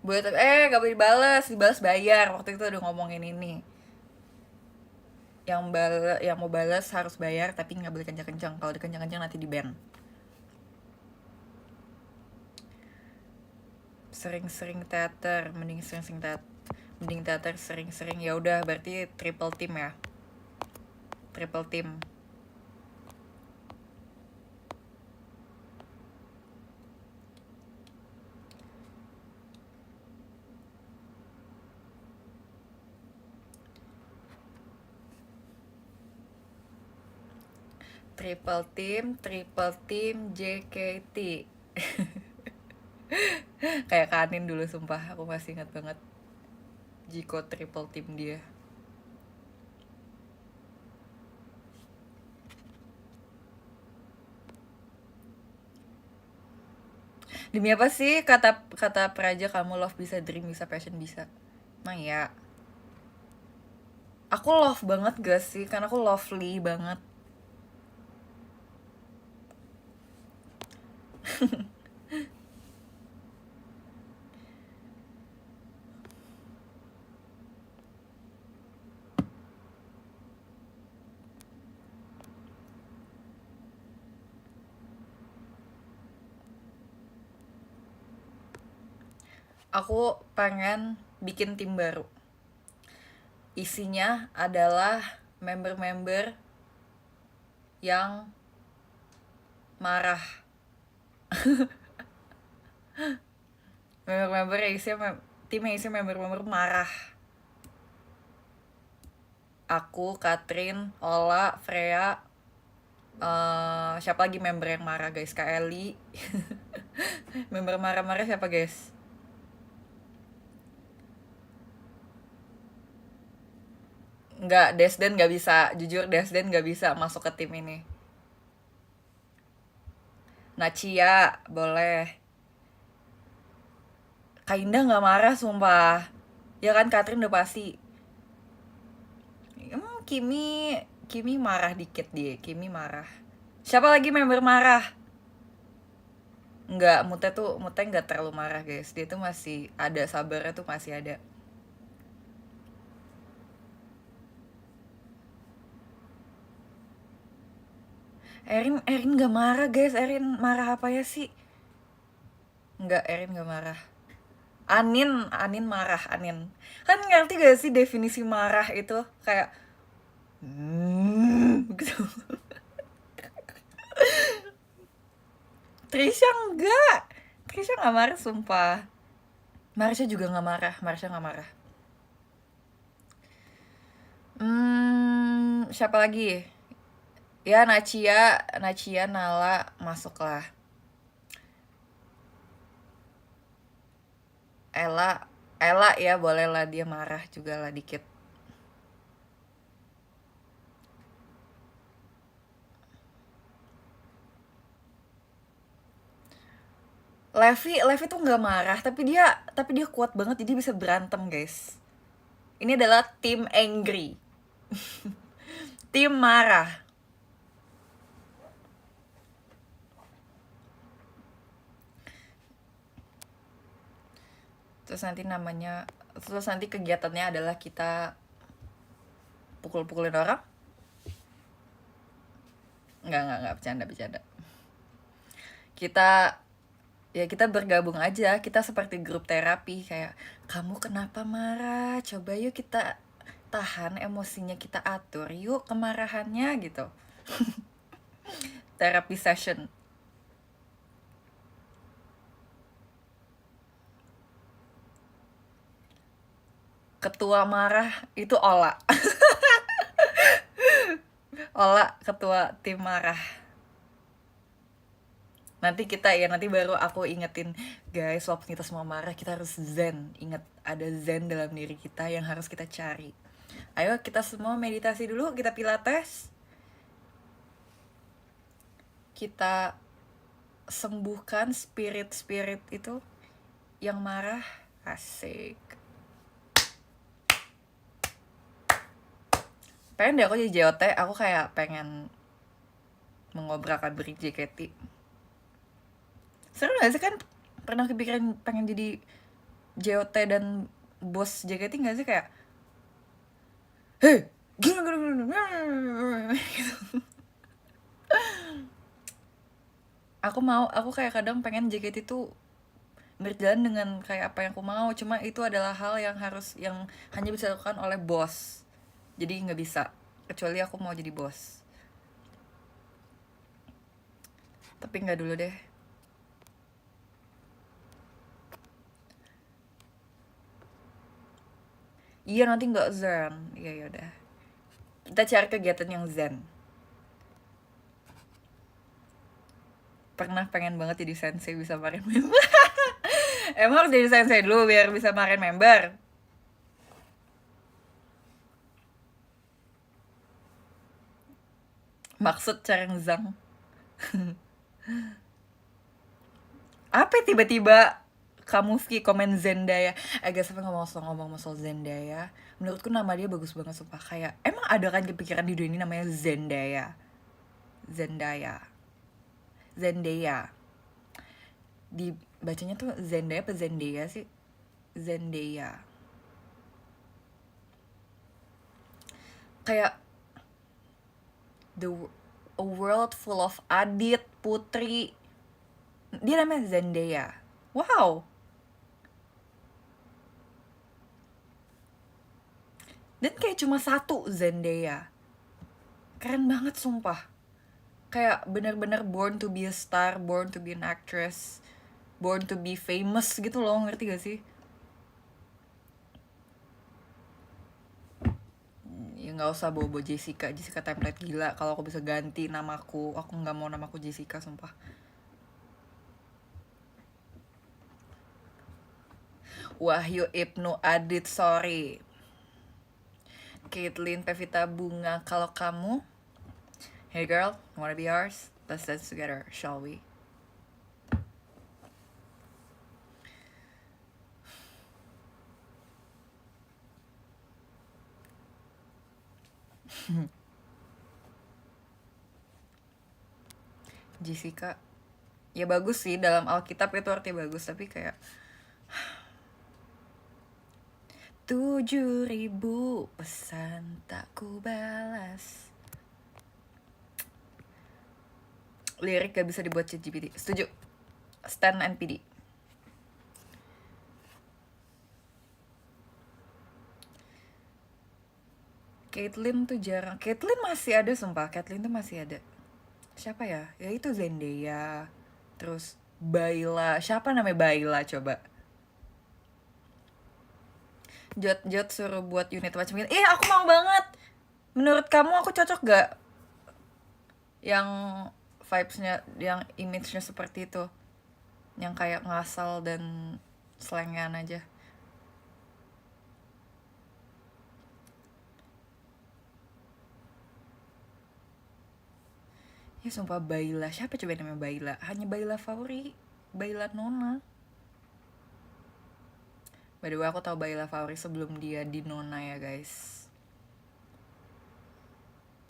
Boleh tapi gak boleh dibalas bayar. Waktu itu udah ngomongin ini. Yang mau balas harus bayar tapi nggak boleh kencang-kencang. Kalau dikencang-kencang nanti di ban. Sering-sering teater, mending teater sering-sering. Ya udah berarti triple team ya. Triple team. Triple team JKT. Kayak Kanin dulu sumpah, aku masih ingat banget Jiko triple team dia. Demi apa sih kata Praja kamu love bisa, dream bisa, passion bisa? Nah ya, aku love banget gak sih? Karena aku lovely banget. Aku pengen bikin tim baru. Isinya adalah member-member yang marah. Member-member yang isinya tim yang isinya member-member marah. Aku, Katrin, Ola, Freya, siapa lagi member yang marah guys? Kak Eli. Member marah-marah siapa guys? Nggak, Desden nggak bisa. Jujur Desden nggak bisa masuk ke tim ini. Nachia boleh. Kak Indah nggak marah sumpah. Ya kan Katrin udah pasti. Kimi marah dikit dia. Kimi marah. Siapa lagi member marah? Nggak, Mute nggak terlalu marah guys. Dia tuh masih ada sabarnya, tuh masih ada. Erin nggak marah guys. Erin marah apa ya sih? Nggak, Erin nggak marah. Anin marah, Anin. Kan ngerti gak sih definisi marah itu? Kayak gitu. Trisha enggak. Trisha nggak marah sumpah. Marsha juga nggak marah. Marsha nggak marah. Siapa lagi? Ya Nachia, Nala masuklah. Ella ya boleh lah, dia marah juga lah dikit. Levi tuh nggak marah, tapi dia kuat banget jadi bisa berantem guys. Ini adalah tim angry. Tim marah. Terus nanti kegiatannya adalah kita pukul-pukulin orang. Enggak, bercanda. Kita bergabung aja, kita seperti grup terapi. Kayak, kamu kenapa marah? Coba yuk kita tahan emosinya, kita atur yuk kemarahannya gitu. Terapi session. Ketua marah itu Ola. Ola ketua tim marah. Nanti baru aku ingetin guys, waktu kita semua marah kita harus zen. Ingat, ada zen dalam diri kita yang harus kita cari. Ayo kita semua meditasi dulu, kita pilates. Kita sembuhkan spirit itu yang marah. Asik. Pengen deh aku jadi JOT, aku kayak pengen mengobrolkan beri JKT. Seru gak sih? Kan pernah kepikiran pengen jadi JOT dan bos JKT nggak sih, kayak hei gini gini gini gitu. Aku kayak kadang pengen JKT tuh berjalan dengan kayak apa yang aku mau, cuma itu adalah hal yang hanya bisa dilakukan oleh bos, jadi nggak bisa kecuali aku mau jadi bos. Tapi nggak dulu deh. Iya nanti nggak zen. Iya ya udah. Kita cari kegiatan yang zen. Pernah pengen banget jadi sensei bisa marin member. Emang harus jadi sensei dulu biar bisa marin member. Maksud cari yang zang. Apa tiba-tiba kamu Ski komen Zendaya? Agak sampai ngomong soal Zendaya. Menurutku nama dia bagus banget sumpah. Kayak emang ada kan kepikiran di dunia ini namanya Zendaya. Zendaya. Zendaya. Dibacanya tuh Zendaya apa Zendaya sih? Zendaya. Kayak the a world full of Adit, Putri. Dia namanya Zendaya. Wow. Dan kayak cuma satu Zendaya. Keren banget sumpah. Kayak bener-bener born to be a star, born to be an actress, born to be famous gitu loh, ngerti gak sih? Ya nggak usah bobo Jessica template gila. Kalau aku bisa ganti namaku, aku nggak mau namaku Jessica sumpah. Wahyu Ibnu Adit, sorry. Caitlyn Pevita Bunga, kalau kamu, hey girl, wanna be ours? Let's dance together, shall we? Jessica, ya bagus sih dalam Alkitab itu artinya bagus, tapi kayak 7.000 pesan tak ku balas. Lirik gak bisa dibuat ChatGPT. Setuju. Stan NPD. Caitlyn tuh jarang. Caitlyn masih ada sumpah. Caitlyn tuh masih ada. Siapa ya? Ya itu Zendaya. Terus Baila. Siapa namanya Baila coba? Jot suruh buat unit macam ini. Aku mau banget. Menurut kamu aku cocok gak? Yang vibes-nya, yang image-nya seperti itu. Yang kayak ngasal dan selengan aja. Ya sumpah Baila. Siapa coba namanya Baila? Hanya Baila Fauri. Baila Nona. By the way, aku tahu Baila Fauri sebelum dia di Nona ya guys.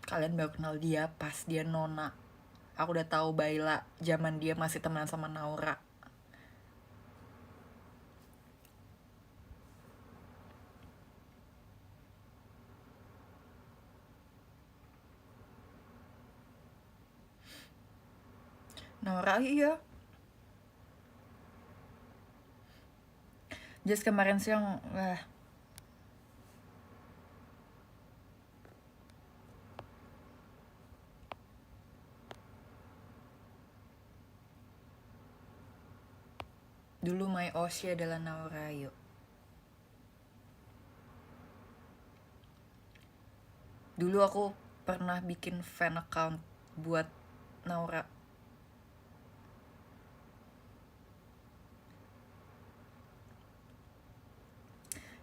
Kalian baru kenal dia pas dia Nona. Aku udah tahu Baila zaman dia masih temenan sama Naura. Naura iya. Just kemarin siang, wah. Dulu my Oshi adalah Naura, yuk. Dulu aku pernah bikin fan account buat Naura.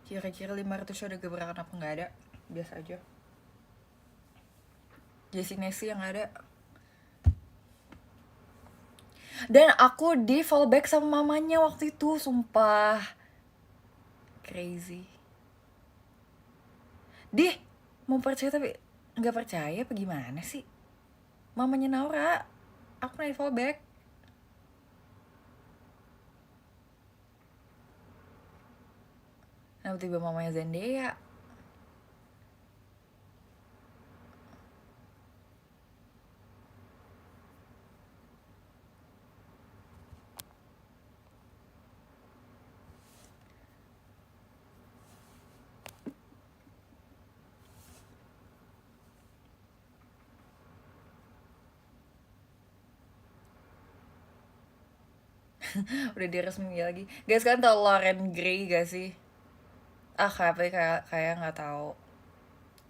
Kira-kira 500 udah gebrakan apa nggak ada? Biasa aja. Jessie Nessie yang ada. Dan aku di follow back sama mamanya waktu itu, sumpah. Crazy. Mau percaya tapi nggak percaya apa gimana sih? Mamanya Naura, aku pernah di follow back. Kenapa tiba mamanya Zendaya? Udah diresmi lagi. Guys, kan tau Lauren Gray gak sih? Ah, kayak nggak tahu.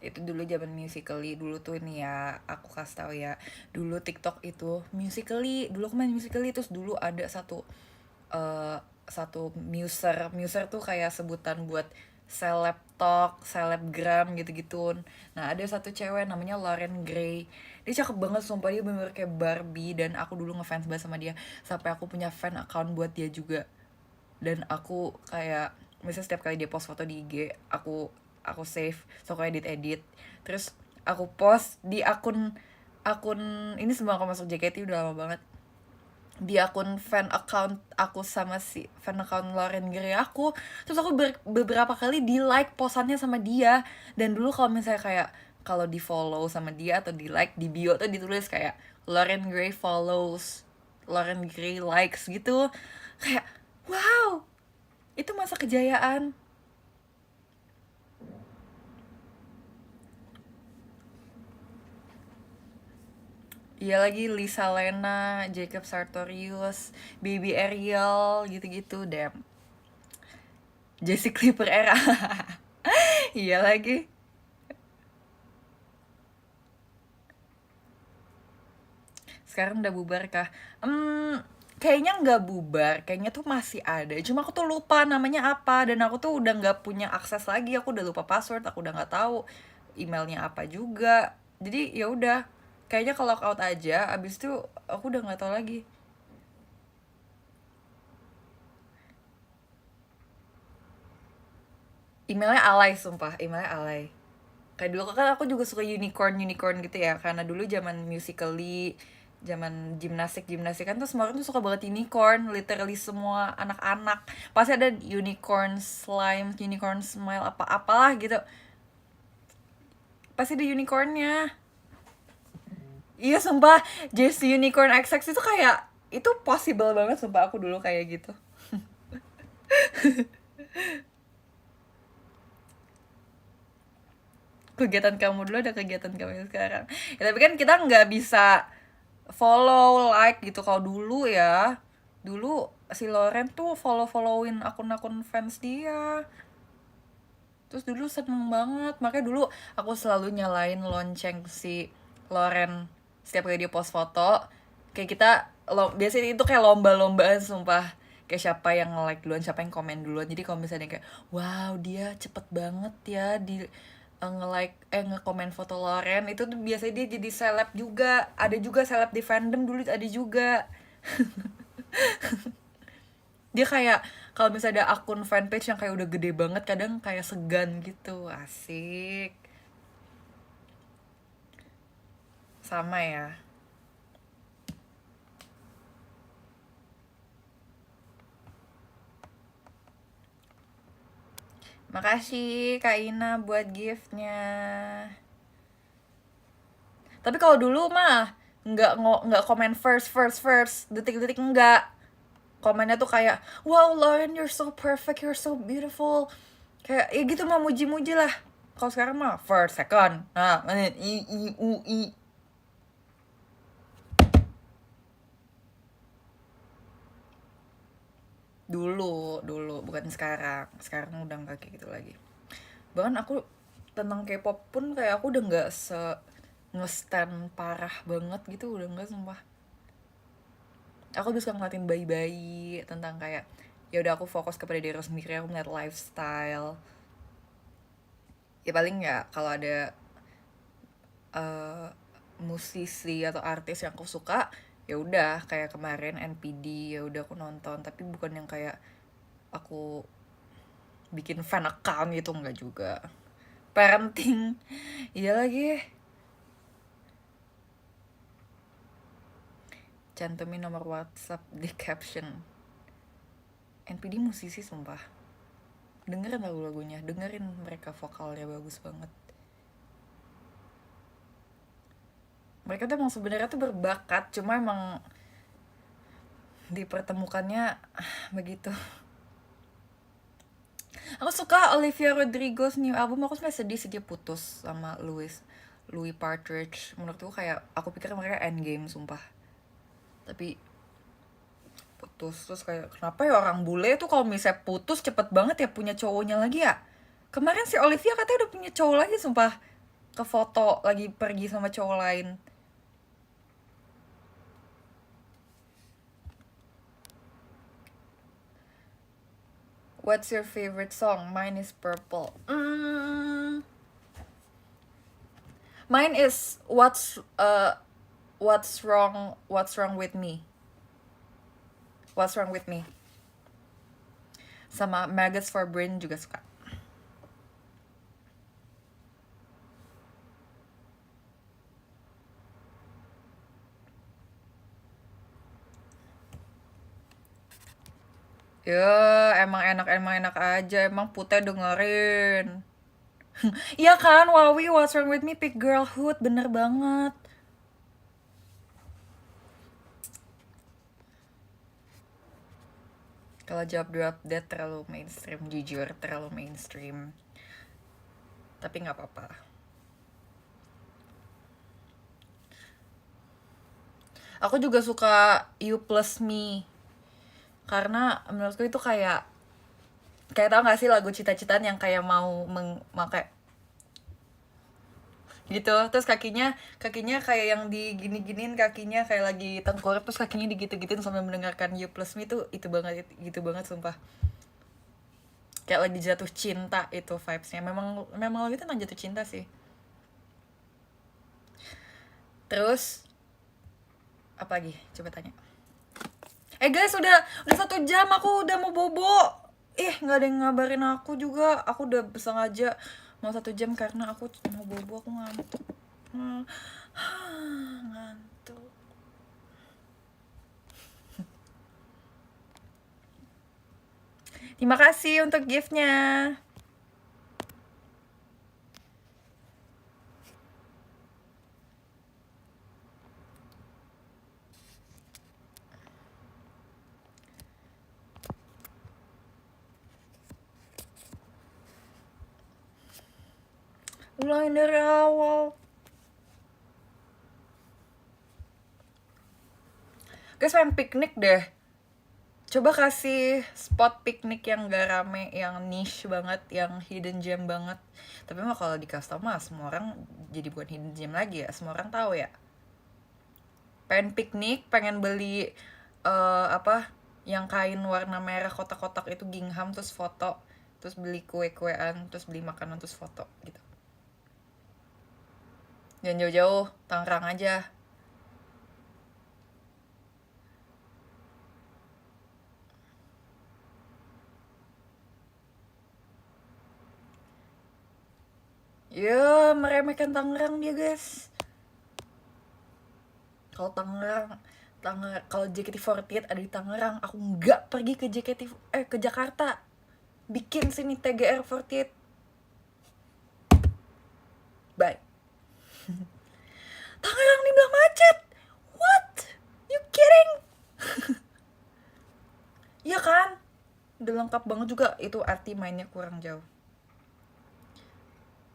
Itu dulu zaman Musical.ly. Dulu tuh nih ya, aku kasih tahu ya. Dulu TikTok itu Musical.ly. Dulu aku main Musical.ly, terus dulu ada eh satu muser tuh kayak sebutan buat seleb talk, selebgram gitu-gitu. Nah, ada satu cewek namanya Lauren Gray. Dia cakep banget, sumpah dia bener kayak Barbie, dan aku dulu ngefans banget sama dia sampai aku punya fan account buat dia juga. Dan aku kayak misalnya setiap kali dia post foto di IG, aku save, so aku edit terus aku post di akun akun ini sebelum aku masuk JKT udah lama banget, di akun fan account aku sama si fan account Lauren Gary aku. Terus aku beberapa kali di like posannya sama dia. Dan dulu kalau misalnya kayak kalau di follow sama dia atau di like, di bio tuh ditulis kayak Lauren Gray follows, Lauren Gray likes gitu. Kayak wow, itu masa kejayaan. Iya lagi Lisa Lena, Jacob Sartorius, Baby Ariel gitu-gitu, damn. Jesse Clipper era. Iya lagi. Sekarang udah bubar kah? Kayaknya nggak bubar, kayaknya tuh masih ada. Cuma aku tuh lupa namanya apa, dan aku tuh udah nggak punya akses lagi. Aku udah lupa password, aku udah nggak tahu emailnya apa juga. Jadi ya udah, kayaknya kalau out aja. Abis itu aku udah nggak tahu lagi. Emailnya alay, sumpah, emailnya alay. Kayak dulu kan aku juga suka unicorn gitu ya, karena dulu zaman Musical.ly, zaman gimnastik kan tuh semua orang tuh suka banget unicorn, literally semua anak-anak pasti ada unicorn slime, unicorn smile, apa-apalah gitu, pasti ada unicornnya. Iya sumpah, Jesse Unicorn XX itu kayak itu possible banget, sumpah aku dulu kayak gitu. Kegiatan kamu dulu, ada kegiatan kamu sekarang ya, tapi kan kita nggak bisa follow like gitu. Kalau dulu ya, dulu si Loren tuh followin akun-akun fans dia. Terus dulu seneng banget, makanya dulu aku selalu nyalain lonceng si Loren setiap kali dia post foto. Kayak kita biasanya itu kayak lomba-lombaan, sumpah. Kayak siapa yang nge-like duluan, siapa yang komen duluan. Jadi kalau misalnya kayak wow, dia cepet banget ya di nge-like nge-komen foto Loren, itu tuh biasanya dia jadi seleb juga. Ada juga seleb di fandom dulu, ada juga. Dia kayak kalau misalnya ada akun fanpage yang kayak udah gede banget, kadang kayak segan gitu. Asik. Sama ya. Makasih Kak Ina buat giftnya. Tapi kalau dulu mah nggak komen first detik-detik, enggak. Komennya tuh kayak wow Lauren, you're so perfect, you're so beautiful, kayak ya gitu mah, muji-muji lah. Kalau sekarang mah first, second, nah menit i. Dulu bukan sekarang. Sekarang udah nggak kayak gitu lagi. Bahkan aku tentang K-pop pun kayak aku udah nggak nge-stan parah banget gitu, udah nggak, sumpah. Aku bisa ngeliatin bayi-bayi tentang kayak ya udah, aku fokus kepada diri sendiri, aku ngeliat lifestyle. Ya paling ya kalau ada eh, musisi atau artis yang aku suka, ya udah kayak kemarin NPD, ya udah aku nonton, tapi bukan yang kayak aku bikin fan account gitu, enggak juga. Parenting. Iya lagi, cantumin nomor WhatsApp di caption. NPD musisi, sumpah. dengerin lagu-lagunya, dengerin mereka, vokalnya bagus banget. Mereka tuh emang sebenarnya tuh berbakat, cuma emang dipertemukannya begitu. Aku suka Olivia Rodrigo's new album. Aku sebenarnya sedih sih dia putus sama Louis Partridge. Menurutku kayak, aku pikir mereka endgame sumpah, tapi putus. Terus kayak, kenapa ya orang bule tuh kalau misalnya putus cepet banget ya punya cowoknya lagi ya. Kemarin si Olivia katanya udah punya cowok lagi sumpah, ke foto lagi pergi sama cowok lain. What's your favorite song? Mine is Purple. Mine is what's wrong with me. What's wrong with me. Sama Maggots for Brain juga suka. Ya, emang enak aja, emang Putih dengerin. Iya kan, Wawi, What's Wrong With Me, Pick Girlhood, bener banget. Kalau jawab Drop Dead terlalu mainstream, jujur terlalu mainstream. Tapi nggak apa-apa. Aku juga suka You Plus Me, karena menurutku itu kayak tau gak sih lagu cita-citaan yang kayak mau kayak gitu, terus kakinya kayak yang digini-giniin kakinya, kayak lagi tengkurap terus kakinya digitu-gituin sambil mendengarkan You Plus Me, itu banget, gitu banget sumpah. Kayak lagi jatuh cinta itu vibesnya. Memang lagu itu tentang jatuh cinta sih. Terus apa lagi? Coba tanya. Guys, udah 1 jam, aku udah mau bobo. Nggak ada yang ngabarin aku juga. Aku udah sengaja mau 1 jam karena aku mau bobo, aku ngantuk. Ngantuk. Terima kasih untuk giftnya. Ulangin dari awal. Guys, pengen piknik deh. Coba kasih spot piknik yang gak rame, yang niche banget, yang hidden gem banget. Tapi mah kalau di custom mah semua orang jadi bukan hidden gem lagi ya, semua orang tahu ya. Pengen piknik, pengen beli yang kain warna merah kotak-kotak itu, gingham, terus foto, terus beli kue-kuean, terus beli makanan, terus foto gitu. Jangan jauh-jauh, Tangerang aja. Ya, meremehkan Tangerang dia, guys. Kalau Tangerang, kalau JKT48 ada di Tangerang, aku nggak pergi ke ke Jakarta. Bikin sini TGR48. Bye. Tangerang dibilang macet. What? You kidding? Iya kan? Udah lengkap banget juga, itu arti mainnya kurang jauh.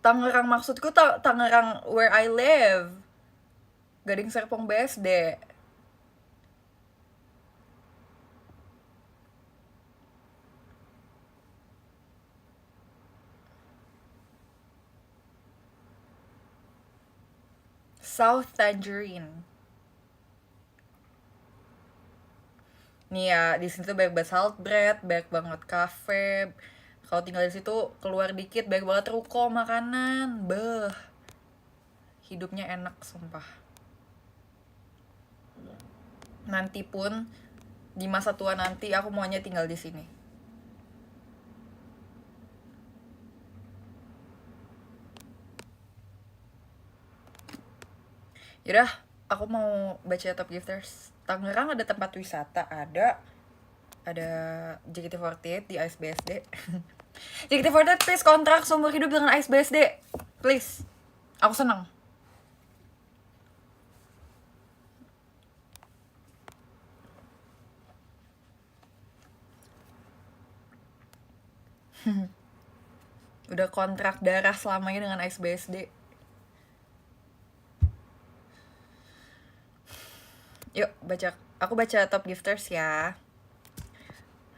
Tangerang maksudku Tangerang where I live. Gading Serpong BSD. South Tangerine. Nih ya, di sini tuh banyak banget Saltbread, banyak banget cafe. Kalau tinggal di situ keluar dikit banyak banget ruko makanan. Beh. Hidupnya enak sumpah. Nanti pun di masa tua nanti aku maunya tinggal di sini. Yaudah, aku mau baca top gifters. Tangerang ada tempat wisata, ada JKT48 di ASBSD. JKT48 please kontrak seumur hidup dengan Ice BSD. Please. Aku senang. Udah kontrak darah selamanya dengan Ice BSD. Yuk, aku baca top gifters ya.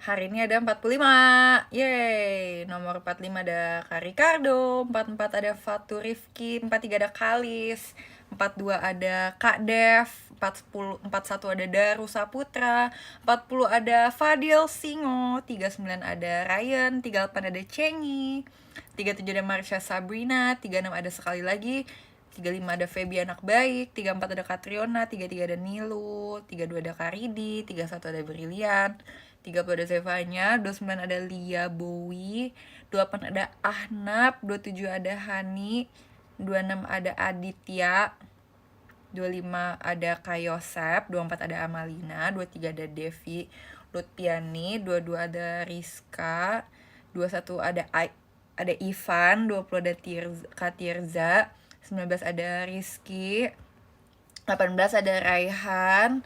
Hari ini ada 45. Yeay. Nomor 45 ada Kak Ricardo, 44 ada Fatu Rifki, 43 ada Kalis, 42 ada Kak Dev, 41 ada Daru Saputra, 40 ada Fadil Singo, 39 ada Ryan, 38 ada Cengi, 37 ada Marsha Sabrina, 36 ada sekali lagi, 35 ada Feby anak baik, 34 ada Katriona, 33 ada Nilu, 32 ada Karidi, 31 ada Brilian, 30 ada Zevanya, 29 ada Lia Bowie, 28 ada Ahnab, 27 ada Hani, 26 ada Aditya, 25 ada Kayosep, 24 ada Amalina, 23 ada Devi Lutpiani, 22 ada Rizka, 21 ada Ivan, 20 ada Katirza, 19 ada Rizky, 18 ada Raihan.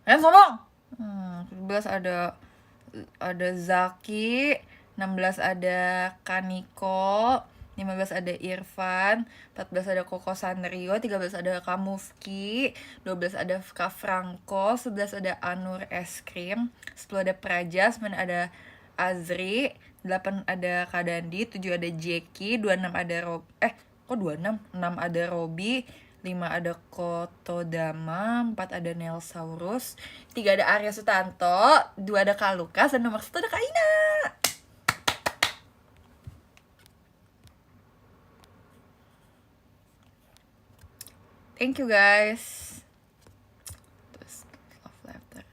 Ngomong. 17 ada Zaki, 16 ada Kaniko, 15 ada Irfan, 14 ada Koko Sanrio, 13 ada Kamufki, 12 ada Kak Franco, 11 ada Anur Es Krim, 10 ada Praja, 9 ada Azri, 8 ada Kak Dandi, 7 ada Jeki, 26 ada kok 26? 6 ada Robi, 5 ada Kotodama, 4 ada Nelsaurus, 3 ada Arya Sutanto, 2 ada Kak Lukas, dan nomor 1 ada Kak Ina. Thank you guys. Terus love letter.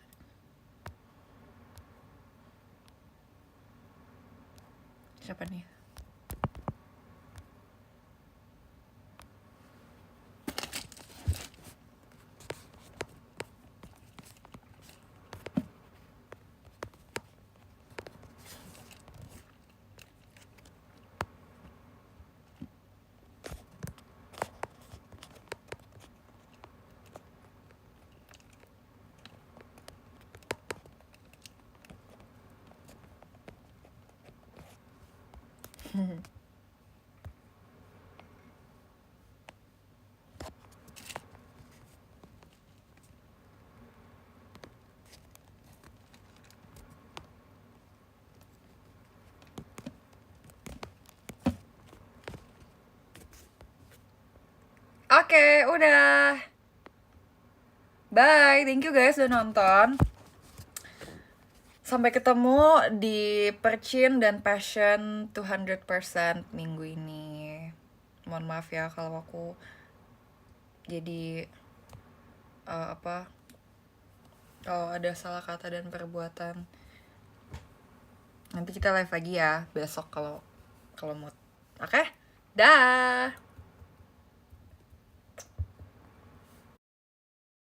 Siapa nih? Oke, udah. Bye, thank you guys udah nonton. Sampai ketemu di Perchin dan Passion 200% minggu ini. Mohon maaf ya kalau aku jadi kalau ada salah kata dan perbuatan. Nanti kita live lagi ya besok kalau mood. Oke? Dah.